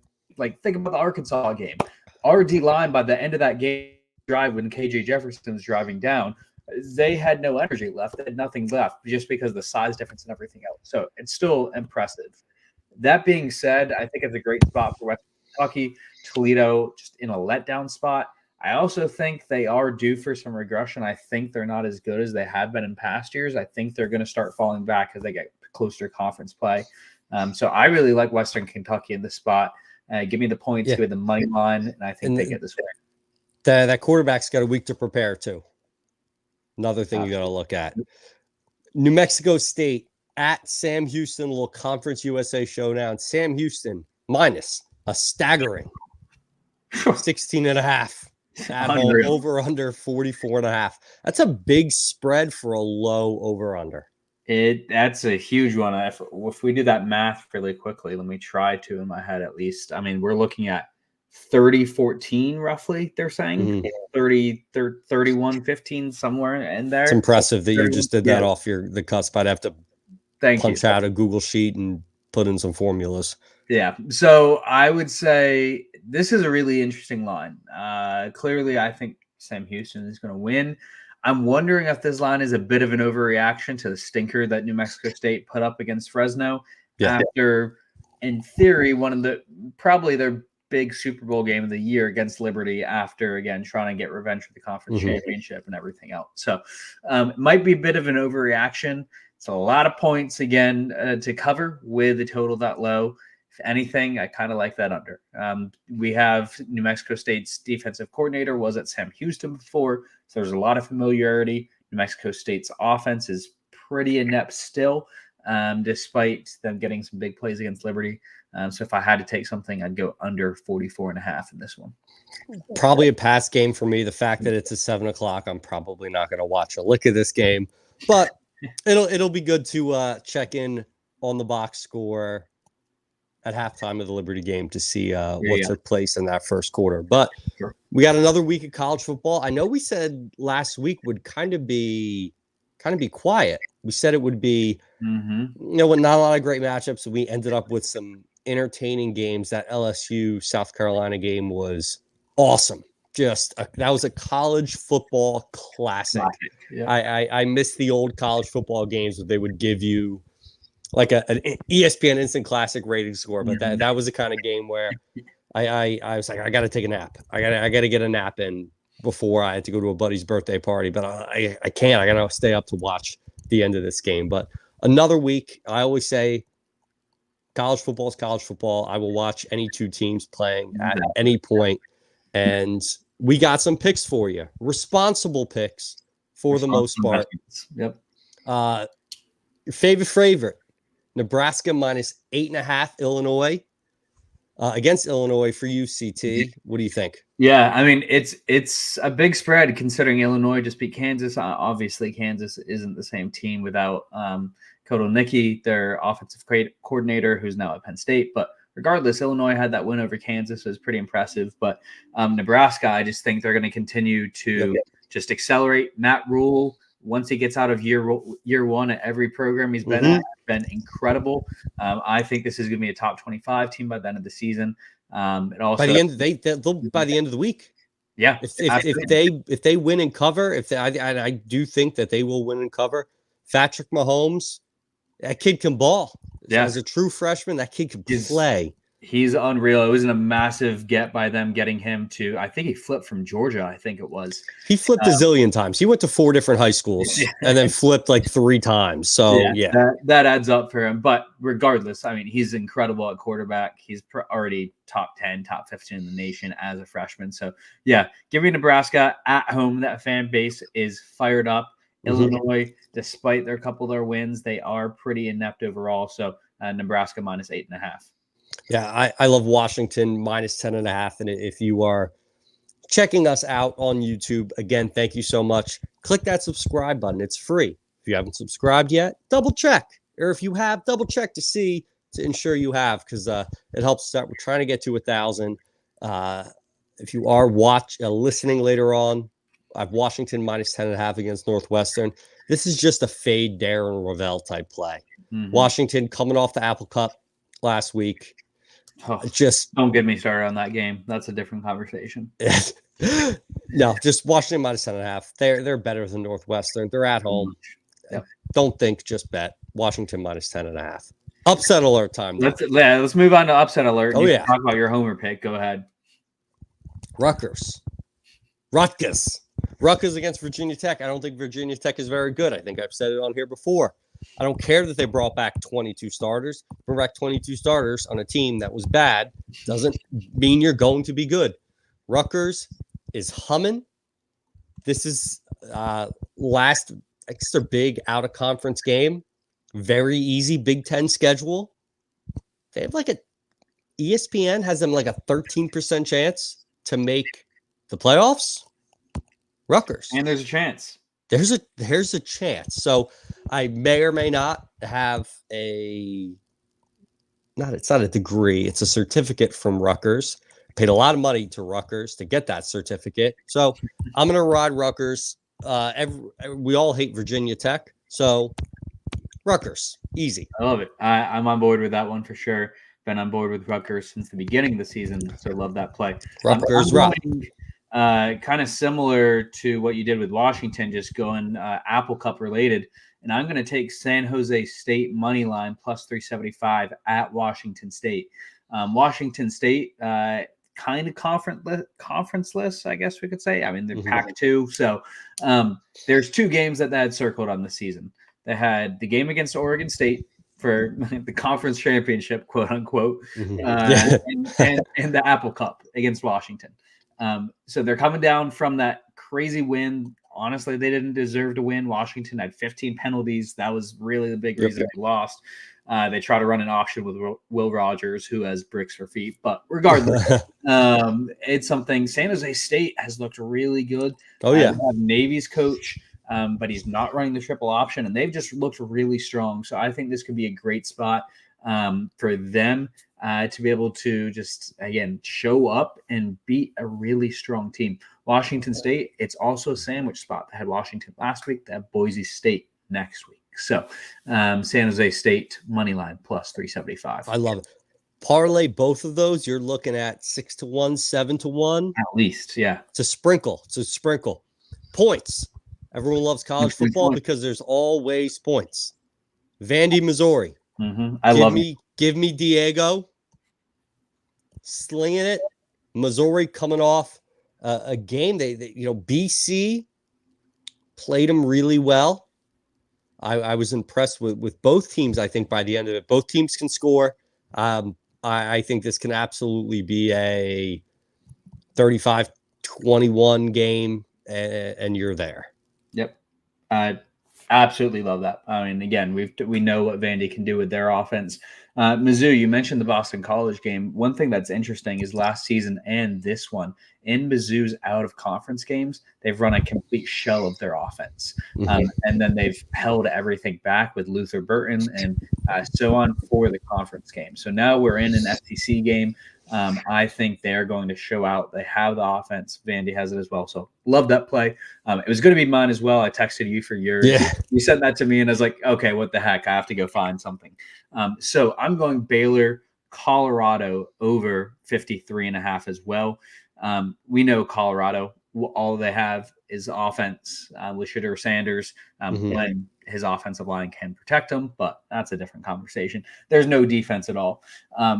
think about the Arkansas game. Our D line by the end of that game drive when KJ Jefferson was driving down, they had no energy left. They had nothing left just because of the size difference and everything else. So it's still impressive. That being said, I think it's a great spot for Western Kentucky. Toledo just in a letdown spot. I also think they are due for some regression. I think they're not as good as they have been in past years. I think they're going to start falling back as they get closer to conference play. So I really like Western Kentucky in this spot. Give me the points, give me the money line, and I think they get this win. That quarterback's got a week to prepare too. Another thing you got to look at. New Mexico State at Sam Houston, little Conference USA showdown. Sam Houston minus a staggering 16.5. At home, over under 44.5. That's a big spread for a low over under. That's a huge one. If we do that math really quickly, let me try to in my head at least. We're looking at 30-14 roughly, they're saying. 31-15 somewhere in there. It's impressive that you just did that off the cusp. I'd have to punch out a Google sheet and put in some formulas. Yeah. So I would say this is a really interesting line. Clearly, I think Sam Houston is going to win. I'm wondering if this line is a bit of an overreaction to the stinker that New Mexico State put up against Fresno after, in theory, probably their big Super Bowl game of the year against Liberty after, again, trying to get revenge for the conference championship and everything else. So it might be a bit of an overreaction. It's a lot of points, again, to cover with a total that low. If anything, I kind of like that under. We have New Mexico State's defensive coordinator was at Sam Houston before, so there's a lot of familiarity. New Mexico State's offense is pretty inept still, despite them getting some big plays against Liberty. So if I had to take something, I'd go under 44.5 in this one. Probably a pass game for me. The fact that it's at 7:00, I'm probably not going to watch a lick of this game, but it'll be good to check in on the box score at halftime of the Liberty game to see what took place in that first quarter. But we got another week of college football. I know we said last week would kind of be quiet. We said it would be, not a lot of great matchups. We ended up with some entertaining games. That LSU South Carolina game was awesome. That was a college football classic. I miss the old college football games that they would give you like an ESPN instant classic rating score, but that was the kind of game where I was like, I got to take a nap. I got to get a nap in before I had to go to a buddy's birthday party, but I can't. I got to stay up to watch the end of this game. But another week, I always say, college football is college football. I will watch any two teams playing at any point, and we got some picks for you. Responsible picks for the most part. Yep. Your favorite. Nebraska minus 8.5 Illinois against Illinois for UCT. What do you think? Yeah, it's a big spread considering Illinois just beat Kansas. Obviously, Kansas isn't the same team without Koto Nicki, their offensive coordinator, who's now at Penn State. But regardless, Illinois had that win over Kansas. It was pretty impressive. But Nebraska, I just think they're going to continue to just accelerate. Matt Rule, once he gets out of year one at every program he's been at, been incredible. I think this is going to be a top 25 team by the end of the season. It also by the end by the end of the week. Yeah, if they win and cover, I do think that they will win and cover. Patrick Mahomes, that kid can ball. As a true freshman, that kid can play. He's unreal. It wasn't a massive get by them getting him to, I think he flipped from Georgia, I think it was. He flipped a zillion times. He went to 4 different high schools and then flipped like 3 times. So, that adds up for him. But regardless, I mean, he's incredible at quarterback. He's already top 10, top 15 in the nation as a freshman. So, yeah, give me Nebraska at home. That fan base is fired up. Illinois, despite their couple of their wins, they are pretty inept overall. So, Nebraska minus 8.5. Yeah, I love Washington minus 10.5. And if you are checking us out on YouTube, again, thank you so much. Click that subscribe button. It's free. If you haven't subscribed yet, double check. Or if you have, double check to ensure you have, because it helps us out. We're trying to get to 1,000. If you are listening later on, I have Washington minus 10.5 against Northwestern. This is just a fade Darren Ravel type play. Washington coming off the Apple Cup last week. Just don't get me started on that game. That's a different conversation. No, just Washington minus 10.5. They're better than Northwestern. They're at home. Don't think, just bet. Washington minus 10.5. Upset alert time. Let's move on to upset alert. Oh, Talk about your homer pick. Go ahead. Rutgers against Virginia Tech. I don't think Virginia Tech is very good. I think I've said it on here before. I don't care that they brought back 22 starters. Bring back 22 starters on a team that was bad doesn't mean you're going to be good. Rutgers is humming. This is I guess their big out-of-conference game. Very easy Big Ten schedule. They have ESPN has them like a 13% chance to make the playoffs. Rutgers. And there's a chance. There's a chance. So I may or may not have it's not a degree. It's a certificate from Rutgers. Paid a lot of money to Rutgers to get that certificate. So I'm going to ride Rutgers. We all hate Virginia Tech. So Rutgers, easy. I love it. I'm on board with that one for sure. Been on board with Rutgers since the beginning of the season. So love that play. Rutgers, kind of similar to what you did with Washington, just going Apple Cup related. And I'm going to take San Jose State money line plus 375 at Washington State. Washington State, kind of conference-less, I guess we could say. I mean, they're Pac-2. So there's 2 games that they had circled on the season. They had the game against Oregon State for the conference championship, quote unquote, and the Apple Cup against Washington. So they're coming down from that crazy win. Honestly, they didn't deserve to win. Washington had 15 penalties. That was really the big reason they lost. They try to run an auction with Will Rogers, who has bricks for feet. But regardless, it's something. San Jose State has looked really good. Oh, yeah. They have Navy's coach, but he's not running the triple option, and they've just looked really strong. So I think this could be a great spot for them to be able to just, again, show up and beat a really strong team. Washington State, it's also a sandwich spot. They had Washington last week. They have Boise State next week. So San Jose State money line plus 375. I love it. Parlay both of those, you're looking at 6-1, 7-1. At least, yeah. It's a sprinkle. Points. Everyone loves college football because there's always points. Vandy, Missouri. Give me Diego slinging it. Missouri coming off a game. They BC played them really well. I was impressed with both teams. I think by the end of it, both teams can score. I think this can absolutely be a 35-21 game, and you're there. Yep. I absolutely love that. I mean, again, we know what Vandy can do with their offense. Mizzou, you mentioned the Boston College game. One thing that's interesting is last season and this one, in Mizzou's out-of-conference games, they've run a complete shell of their offense. And then they've held everything back with Luther Burton and so on for the conference game. So now we're in an SEC game. I think they're going to show out. They have the offense. Vandy has it as well. So love that play. It was going to be mine as well. I texted you for yours. Yeah. You sent that to me, and I was like, okay, what the heck? I have to go find something. So I'm going Baylor, Colorado over 53.5 as well. We know Colorado, all they have is offense with Shedeur Sanders. his offensive line can protect him, but that's a different conversation. There's no defense at all.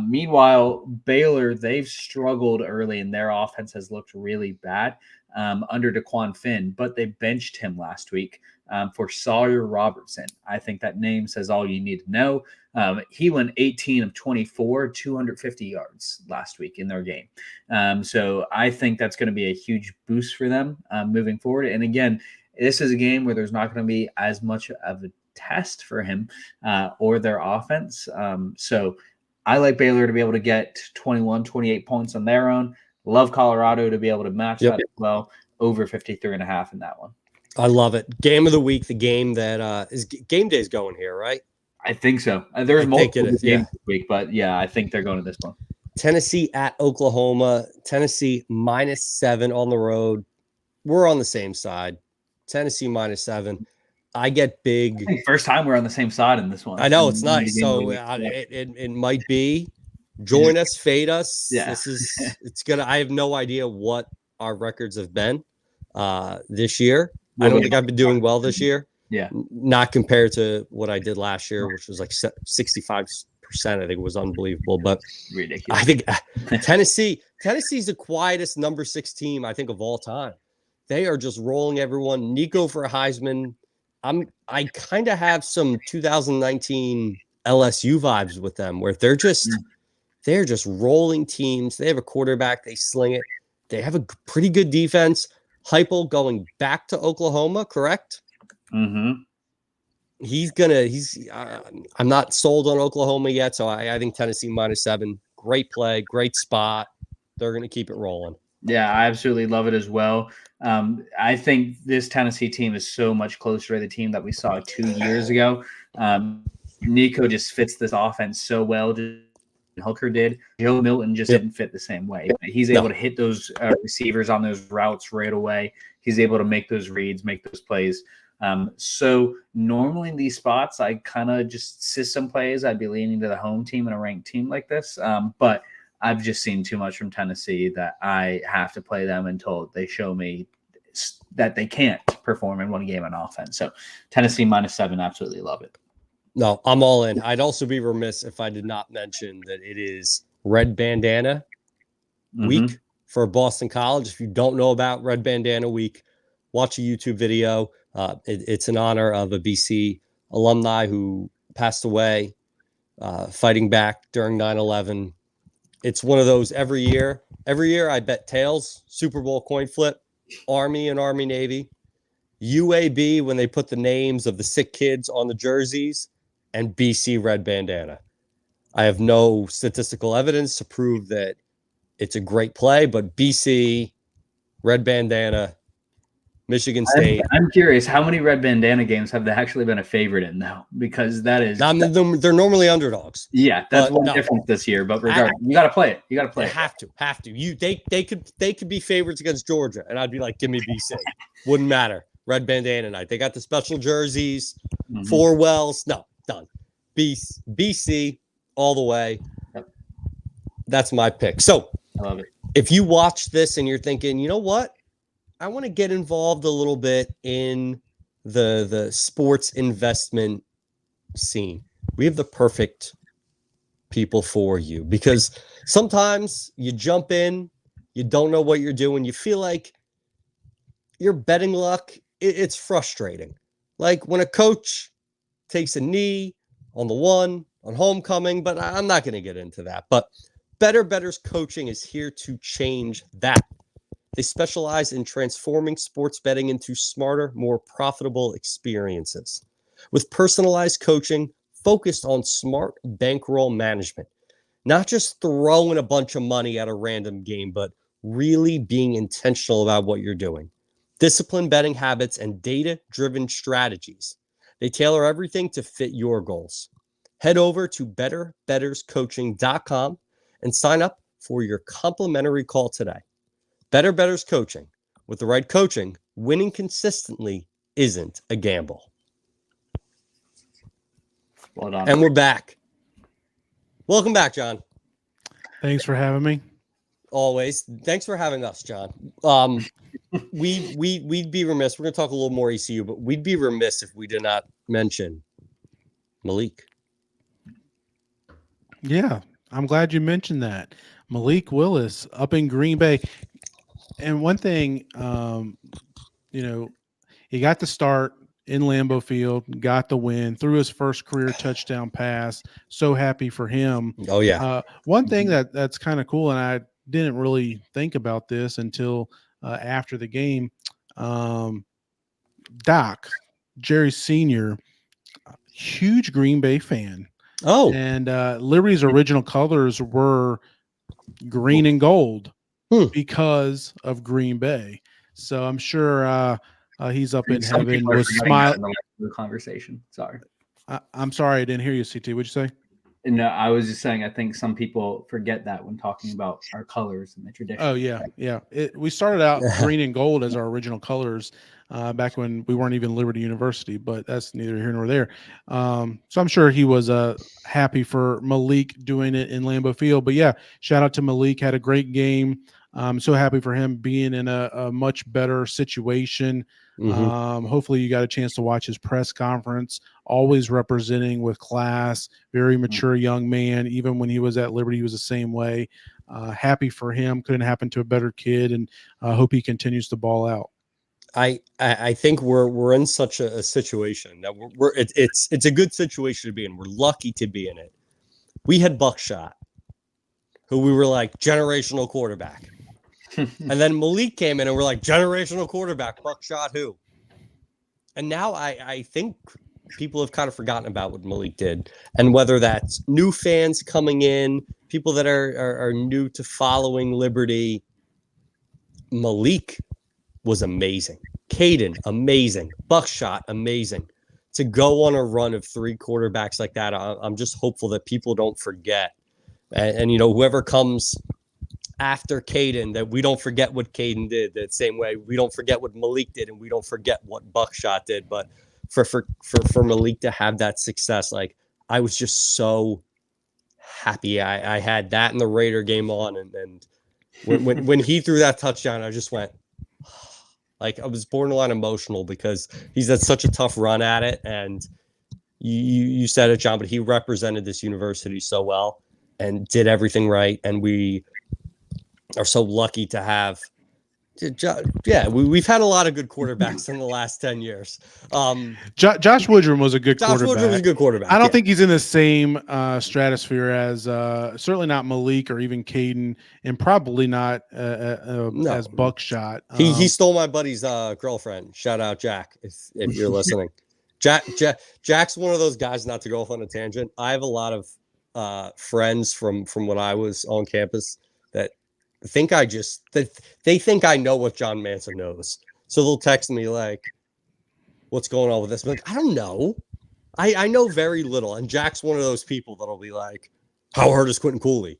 Meanwhile, Baylor, they've struggled early and their offense has looked really bad under DeQuan Finn, but they benched him last week for Sawyer Robertson. I think that name says all you need to know. He went 18 of 24, 250 yards last week in their game. So I think that's going to be a huge boost for them moving forward. And again, this is a game where there's not going to be as much of a test for him or their offense. So I like Baylor to be able to get 21, 28 points on their own. Love Colorado to be able to match that as well. Over 53.5 in that one. I love it. Game of the week, the game that is game day's going here, right? I think so. There's multiple games this week, but yeah, I think they're going to this one. Tennessee at Oklahoma. Tennessee -7 on the road. We're on the same side. Tennessee -7. I get big. I think first time we're on the same side in this one. I know, it's nice. So it might be. Join us, fade us. Yeah. It's gonna. I have no idea what our records have been this year. I don't think I've been doing well this year. Yeah. Not compared to what I did last year, which was like 65%. I think it was unbelievable. But ridiculous. I think Tennessee's the quietest number 6 team, I think, of all time. They are just rolling everyone. Nico for a Heisman. I kind of have some 2019 LSU vibes with them, where they're just rolling teams. They have a quarterback. They sling it. They have a pretty good defense. Heupel going back to Oklahoma, correct? Mm-hmm. I'm not sold on Oklahoma yet, so I think Tennessee -7. Great play, great spot. They're going to keep it rolling. Yeah, I absolutely love it as well. I think this Tennessee team is so much closer to the team that we saw 2 years ago. Nico just fits this offense so well. Hooker did. Joe Milton just didn't fit the same way. He's able to hit those receivers on those routes right away. He's able to make those reads, make those plays. So normally in these spots, I kind of just system plays. I'd be leaning to the home team and a ranked team like this. But I've just seen too much from Tennessee that I have to play them until they show me that they can't perform in one game on offense. So Tennessee -7, absolutely love it. No, I'm all in. I'd also be remiss if I did not mention that it is Red Bandana Week for Boston College. If you don't know about Red Bandana Week, watch a YouTube video. It's in honor of a BC alumni who passed away fighting back during 9/11. It's one of those every year. Every year I bet tails, Super Bowl coin flip, Army and Army Navy, UAB when they put the names of the sick kids on the jerseys, and BC Red Bandana. I have no statistical evidence to prove that it's a great play, but BC Red Bandana, Michigan State. I'm curious, how many Red Bandana games have they actually been a favorite in now? Because that is they're normally underdogs. Yeah, that's one difference this year. But regardless, you got to play it. You got to play. They have to. They could be favorites against Georgia, and I'd be like, give me BC. Wouldn't matter. Red Bandana night. They got the special jerseys. 4 wells. No, done. BC all the way. Yep. That's my pick. So I love it. If you watch this and you're thinking, you know what? I want to get involved a little bit in the sports investment scene. We have the perfect people for you, because sometimes you jump in, you don't know what you're doing. You feel like your betting luck, it's frustrating. Like when a coach takes a knee on the one on homecoming, but I'm not going to get into that. But Better Bettors Coaching is here to change that. They specialize in transforming sports betting into smarter, more profitable experiences. With personalized coaching focused on smart bankroll management, not just throwing a bunch of money at a random game, but really being intentional about what you're doing. Disciplined betting habits and data-driven strategies. They tailor everything to fit your goals. Head over to betterbettorscoaching.com and sign up for your complimentary call today. Better Bettors Coaching. With the right coaching, winning consistently isn't a gamble. Well done. And we're back. Welcome back, John. Thanks for having me. Always. Thanks for having us, John. We'd be remiss. We're going to talk a little more ECU, but we'd be remiss if we did not mention Malik. Yeah, I'm glad you mentioned that. Malik Willis up in Green Bay. And one thing, he got the start in Lambeau Field, got the win, threw his first career touchdown pass. So happy for him. Oh, yeah. One thing that's kind of cool, and I didn't really think about this until after the game, Doc, Jerry Sr., huge Green Bay fan. Oh. And Liberty's original colors were green and gold because of Green Bay. So I'm sure he's up in heaven with smile. The conversation. Sorry. I'm sorry, I didn't hear you, CT. What'd you say? No, I was just saying, I think some people forget that when talking about our colors and the tradition. Oh, yeah. Yeah. We started out green and gold as our original colors back when we weren't even Liberty University, but that's neither here nor there. So I'm sure he was happy for Malik doing it in Lambeau Field. But, yeah, shout out to Malik. Had a great game. I'm so happy for him being in a much better situation. Hopefully you got a chance to watch his press conference, always representing with class, very mature young man. Even when he was at Liberty, he was the same way. Happy for him. Couldn't happen to a better kid, and hope he continues to ball out. I think we're in such a situation that it's a good situation to be in. We're lucky to be in it. We had Buckshot, who we were like generational quarterback. And then Malik came in and we're like, generational quarterback, Buckshot who? And now I think people have kind of forgotten about what Malik did. And whether that's new fans coming in, people that are new to following Liberty, Malik was amazing. Caden, amazing. Buckshot, amazing. To go on a run of 3 quarterbacks like that, I'm just hopeful that people don't forget. And whoever comes after Caden, that we don't forget what Caden did. That same way we don't forget what Malik did, and we don't forget what Buckshot did. But for Malik to have that success, like, I was just so happy. I had that in the Raider game on, and when he threw that touchdown, I just went, like, I was borderline emotional because he's had such a tough run at it. And you said it, John, but he represented this university so well and did everything right. And we are so lucky to have, we've had a lot of good quarterbacks in the last 10 years. Josh Woodrum was a good quarterback. Josh Woodrum was a good quarterback. I don't think he's in the same stratosphere as certainly not Malik or even Caden, and probably not as Buckshot. He stole my buddy's girlfriend. Shout out Jack if you're listening. Jack's one of those guys, not to go off on a tangent. I have a lot of friends from when I was on campus that think they think I know what John Manson knows. So they'll text me like, what's going on with this? I'm like, I don't know. I know very little. And Jack's one of those people that'll be like, how hard is Quentin Cooley?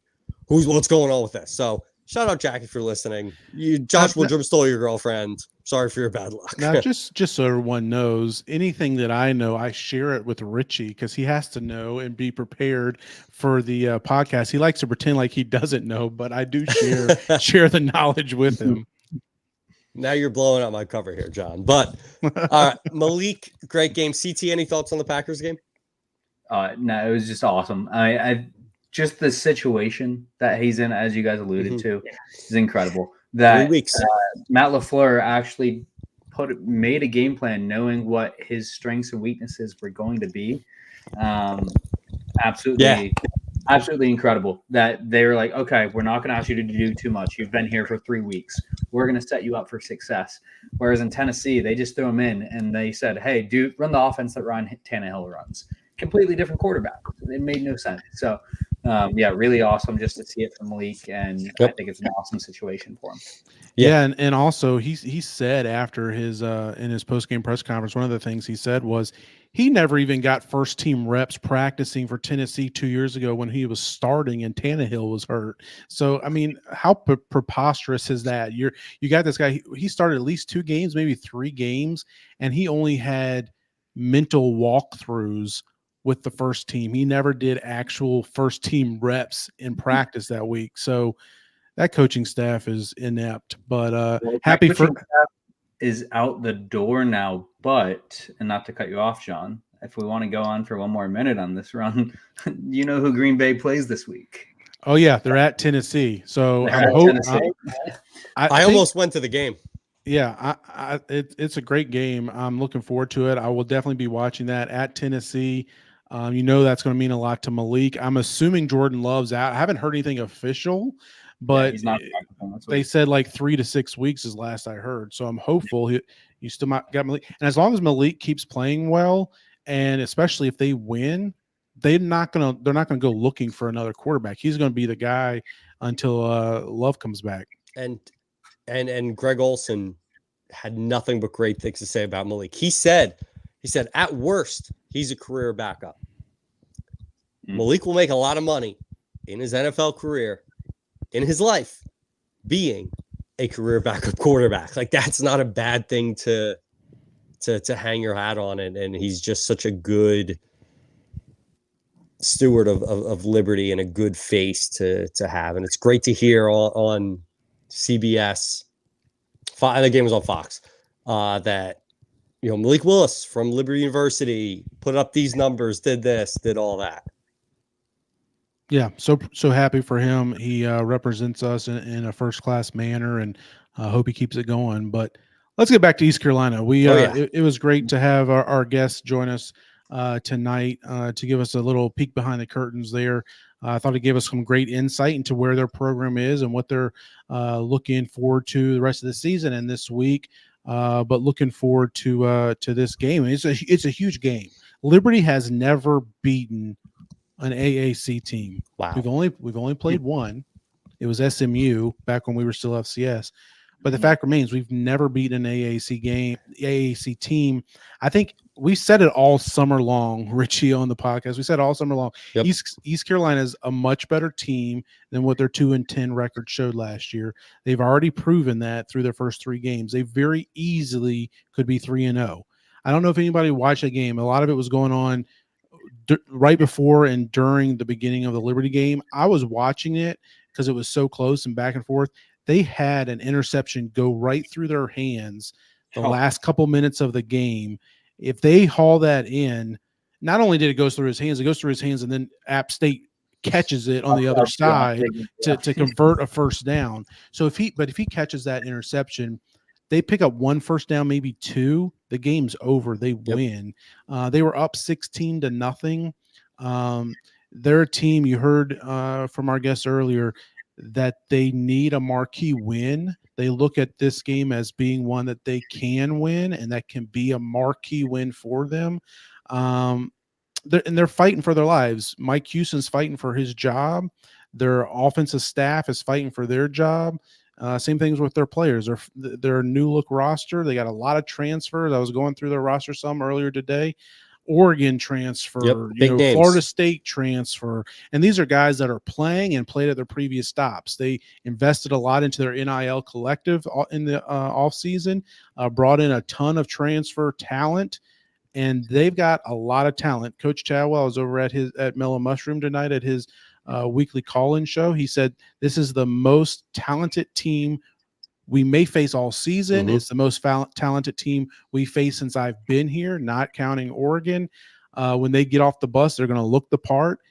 What's going on with this? So shout out Jack if you're listening. Josh Woodrum stole your girlfriend. Sorry for your bad luck. Now, just so everyone knows, anything that I know, I share it with Richie because he has to know and be prepared for the podcast. He likes to pretend like he doesn't know, but I do share the knowledge with him. Now you're blowing out my cover here, John. But Malik, great game. CT, any thoughts on the Packers game? No, it was just awesome. I just the situation that he's in, as you guys alluded to, is incredible. That 3 weeks. Matt LaFleur actually made a game plan knowing what his strengths and weaknesses were going to be. Absolutely incredible. That they were like, okay, we're not going to ask you to do too much. You've been here for 3 weeks. We're going to set you up for success. Whereas in Tennessee, they just threw him in and they said, hey, run the offense that Ryan Tannehill runs. Completely different quarterback. It made no sense. So, really awesome just to see it from Malik, and I think it's an awesome situation for him. Yeah, and also he said after his in his post-game press conference, one of the things he said was he never even got first team reps practicing for Tennessee 2 years ago when he was starting and Tannehill was hurt. So I mean, how preposterous is that? You got this guy. He started at least 2 games, maybe 3 games, and he only had mental walkthroughs with the first team. He never did actual first team reps in practice that week. So that coaching staff is inept, but happy for is out the door now. But, and not to cut you off, John, if we want to go on for one more minute on this run, you know who Green Bay plays this week? Oh yeah, they're at Tennessee. So I almost went to the game. Yeah, it's a great game. I'm looking forward to it. I will definitely be watching that at Tennessee. That's going to mean a lot to Malik. I'm assuming Jordan Love's out. I haven't heard anything official, but he's not they said like 3 to 6 weeks is last I heard. So I'm hopeful you still might got Malik. And as long as Malik keeps playing well, and especially if they win, they're not gonna go looking for another quarterback. He's going to be the guy until Love comes back. And Greg Olson had nothing but great things to say about Malik. He said at worst, he's a career backup. Malik will make a lot of money in his NFL career, in his life, being a career backup quarterback. Like, that's not a bad thing to hang your hat on. And he's just such a good steward of Liberty and a good face to have. And it's great to hear on CBS. The game was on Fox. That Malik Willis from Liberty University put up these numbers, did this, did all that. Yeah, so happy for him. He represents us in a first-class manner, and I hope he keeps it going. But let's get back to East Carolina. It was great to have our guests join us tonight to give us a little peek behind the curtains there. I thought it gave us some great insight into where their program is and what they're looking forward to the rest of the season and this week. But looking forward to this game. It's a huge game. Liberty has never beaten an AAC team. Wow. We've only played one. It was SMU back when we were still FCS. But the fact remains, we've never beaten an AAC team. I think we said it all summer long, Richie, on the podcast. We said all summer long. Yep. East Carolina is a much better team than what their 2-10 record showed last year. They've already proven that through their first 3 games. They very easily could be 3-0. I don't know if anybody watched that game. A lot of it was going on right before and during the beginning of the Liberty game. I was watching it because it was so close and back and forth. They had an interception go right through their hands the last couple minutes of the game. If they haul that in, not only did it go through his hands, it goes through his hands, and then App State catches it on the other side to convert a first down. So if he catches that interception, they pick up 1 first down, maybe 2. The game's over. They win. They were up 16-0. They're a team, you heard from our guests earlier, that they need a marquee win. They look at this game as being one that they can win and that can be a marquee win for them. They're fighting for their lives. Mike Houston's fighting for his job. Their offensive staff is fighting for their job. Same things with their players. They're a new look roster. They got a lot of transfers. I was going through their roster some earlier today. Oregon transfer, Florida State transfer. And these are guys that are playing and played at their previous stops. They invested a lot into their NIL collective in the offseason, brought in a ton of transfer talent, and they've got a lot of talent. Coach Chadwell was over at Mellow Mushroom tonight at his weekly call-in show. He said this is the most talented team we may face all season. It's the most talented team we face since I've been here, not counting Oregon. When they get off the bus, they're going to look the part.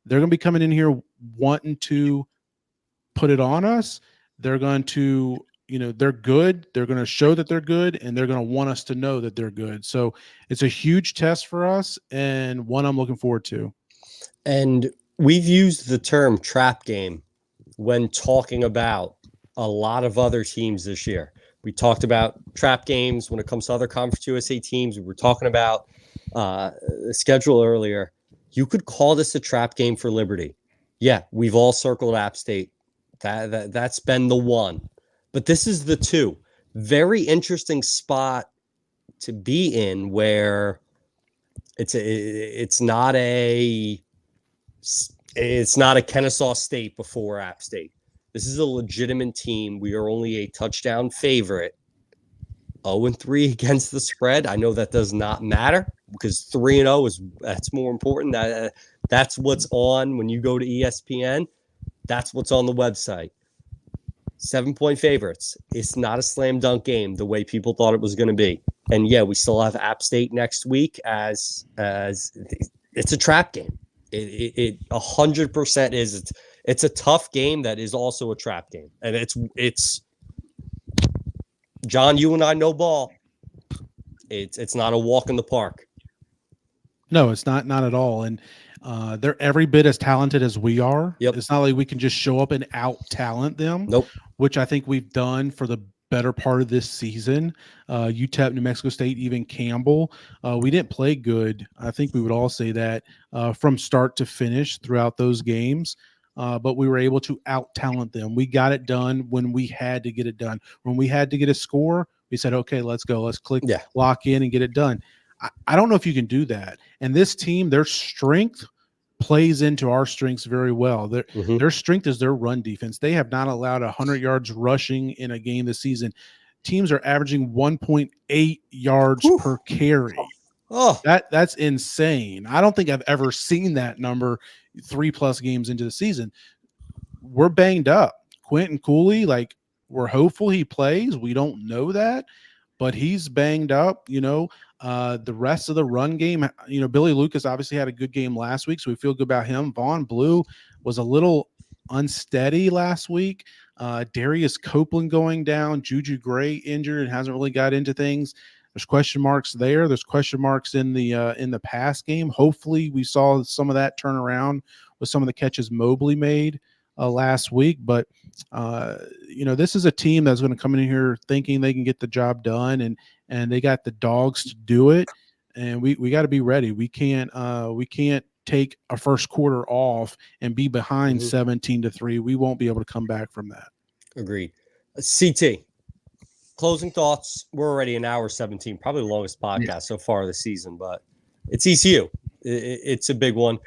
They're going to be coming in here wanting to put it on us. They're going to, they're good. They're going to show that they're good, and they're going to want us to know that they're good. So it's a huge test for us, and one I'm looking forward to. And we've used the term trap game when talking about a lot of other teams this year. We talked about trap games when it comes to other Conference USA teams. We were talking about the schedule earlier. You could call this a trap game for Liberty. Yeah, we've all circled App State. That's been the one. But this is the 2. Very interesting spot to be in where it's not a Kennesaw State before App State. This is a legitimate team. We are only a touchdown favorite. 0-3 against the spread. I know that does not matter because 3-0 that's more important. That's what's on when you go to ESPN. That's what's on the website. 7-point favorites. It's not a slam dunk game the way people thought it was going to be. And yeah, we still have App State next week as it's a trap game. It 100% is. It's a tough game that is also a trap game. And it's John, you and I know ball. It's not a walk in the park. No, it's not at all. And they're every bit as talented as we are. Yep. It's not like we can just show up and out talent them. Nope. Which I think we've done for the better part of this season. UTEP, New Mexico State, even Campbell. We didn't play good. I think we would all say that from start to finish throughout those games. But we were able to out talent them. We got it done when we had to get it done. When we had to get a score, we said, okay, let's go. Let's click, lock in, and get it done. I don't know if you can do that. And this team, their strength plays into our strengths very well. Their strength is their run defense. They have not allowed 100 yards rushing in a game this season. Teams are averaging 1.8 yards per carry. Oh, that's insane. I don't think I've ever seen that number 3+ games into the season. We're banged up. Quentin Cooley, we're hopeful he plays. We don't know that, but he's banged up. The rest of the run game, Billy Lucas obviously had a good game last week, so we feel good about him. Vaughn Blue was a little unsteady last week. Darius Copeland going down, Juju Gray injured and hasn't really got into things. There's question marks there. There's question marks in the pass game. Hopefully we saw some of that turn around with some of the catches Mobley made last week. But, this is a team that's going to come in here thinking they can get the job done, and they got the dogs to do it. And we got to be ready. We can't take a first quarter off and be behind 17-3. We won't be able to come back from that. Agreed. CT. Closing thoughts. We're already an hour 17, probably the longest podcast so far this season, but it's ECU. It's a big one.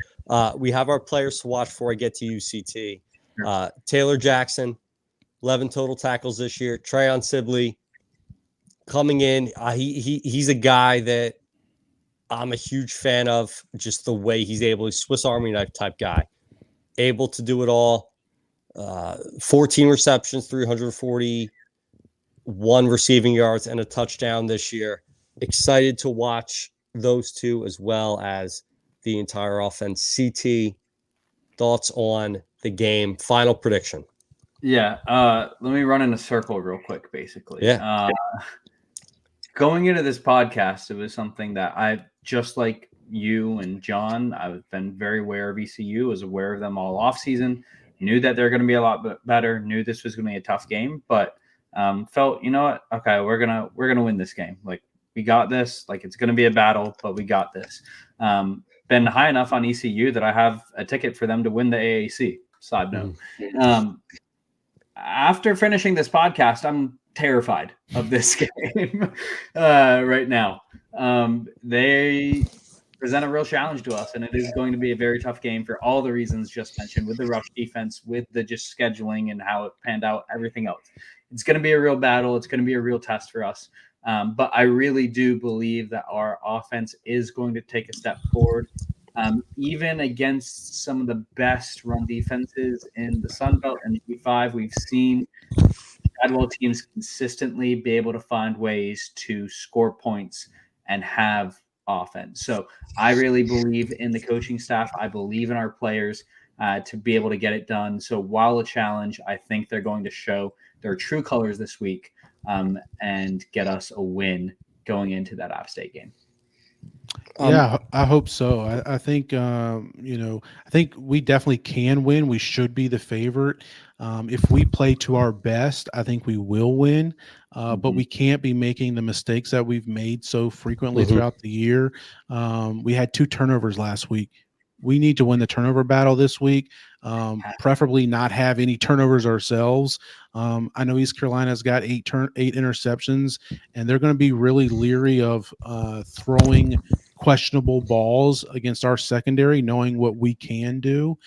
We have our players to watch before I get to you, CT. Taylor Jackson, 11 total tackles this year. Trayon Sibley coming in. He's a guy that I'm a huge fan of, just the way he's able, Swiss Army knife type guy, able to do it all. 14 receptions, 341 receiving yards, and a touchdown this year. Excited to watch those two as well as the entire offense. CT, thoughts on the game, final prediction. Let me run in a circle real quick, basically. Going into this podcast, it was something that I, just like you and John, I've been very aware of ECU, was aware of them all off season, knew that they're going to be a lot better, knew this was going to be a tough game, but felt, you know what? Okay, we're gonna win this game. We got this. It's gonna be a battle, but we got this. Been high enough on ECU that I have a ticket for them to win the AAC. Side note. After finishing this podcast, I'm terrified of this game right now. They present a real challenge to us, and it is going to be a very tough game for all the reasons just mentioned, with the rush defense, with the just scheduling and how it panned out, everything else. It's going to be a real battle. It's going to be a real test for us. But I really do believe that our offense is going to take a step forward. Even against some of the best run defenses in the Sun Belt and the E5, we've seen Adwell teams consistently be able to find ways to score points and have offense. So I really believe in the coaching staff. I believe in our players to be able to get it done. So while a challenge, I think they're going to show their true colors this week and get us a win going into that App State game. I hope so. I think, I think we definitely can win. We should be the favorite. If we play to our best, I think we will win. But we can't be making the mistakes that we've made so frequently throughout the year. We had 2 turnovers last week. We need to win the turnover battle this week, preferably not have any turnovers ourselves. I know East Carolina's got 8 interceptions, and they're going to be really leery of throwing questionable balls against our secondary, knowing what we can do.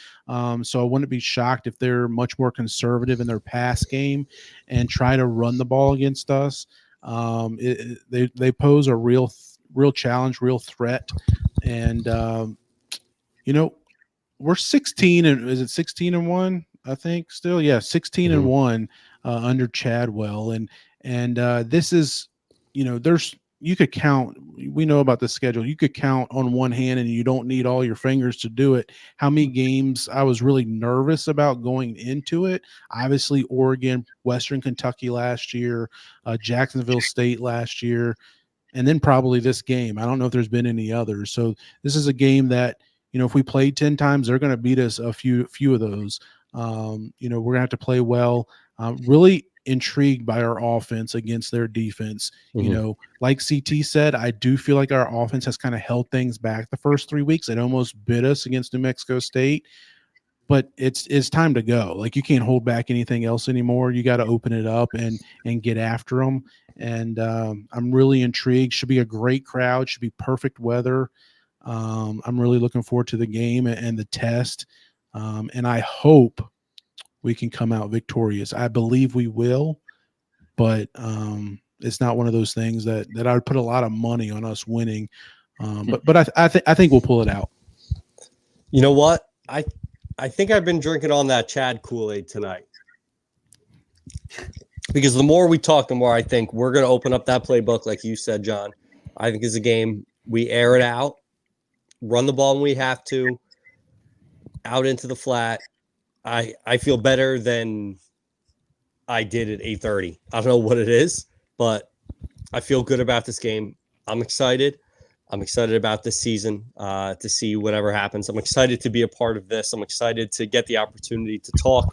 So I wouldn't be shocked if they're much more conservative in their pass game and try to run the ball against us. They pose a real challenge, real threat. And, we're 16 and is it 16-1? I think still, 16-1. under Chadwell. And this is, you could count, we know about the schedule. You could count on one hand, and you don't need all your fingers to do it, how many games I was really nervous about going into it. Obviously, Oregon, Western Kentucky last year, Jacksonville State last year, and then probably this game. I don't know if there's been any others. So this is a game that, if we play 10 times, they're going to beat us a few of those. We're going to have to play well. Really intrigued by our offense against their defense. Like CT said, I do feel like our offense has kind of held things back the first 3 weeks. It almost bit us against New Mexico State, but it's time to go. Like, you can't hold back anything else anymore. You got to open it up and get after them. And I'm really intrigued. Should be a great crowd. Should be perfect weather. I'm really looking forward to the game and the test. And I hope we can come out victorious. I believe we will, but it's not one of those things that I would put a lot of money on us winning. But I think we'll pull it out. You know what? I think I've been drinking on that Chad Kool-Aid tonight, because the more we talk, the more I think we're going to open up that playbook, like you said, John. I think it's a game we air it out, run the ball when we have to, out into the flat. I feel better than I did at 8:30. I don't know what it is, but I feel good about this game. I'm excited. I'm excited about this season to see whatever happens. I'm excited to be a part of this. I'm excited to get the opportunity to talk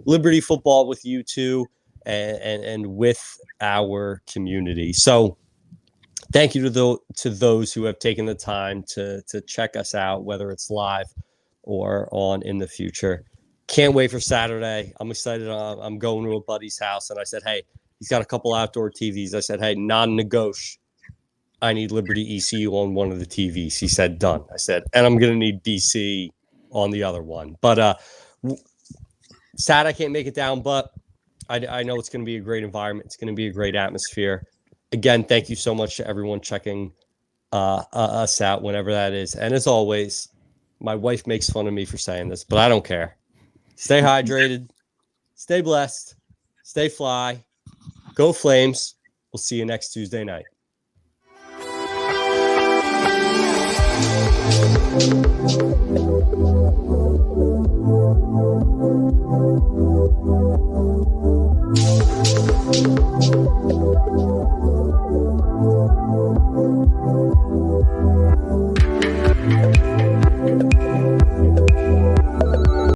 Liberty football with you two and with our community. So thank you to those who have taken the time to check us out, whether it's live or on in the future. Can't wait for Saturday. I'm excited. I'm going to a buddy's house, and I said, hey, he's got a couple outdoor TVs. I said, hey, non-negotiable. I need Liberty ECU on one of the TVs. He said, done. I said, and I'm going to need BC on the other one. But sad I can't make it down, but I know it's going to be a great environment. It's going to be a great atmosphere. Again, thank you so much to everyone checking us out whenever that is. And as always, my wife makes fun of me for saying this, but I don't care. Stay hydrated, stay blessed, stay fly, go Flames. We'll see you next Tuesday night.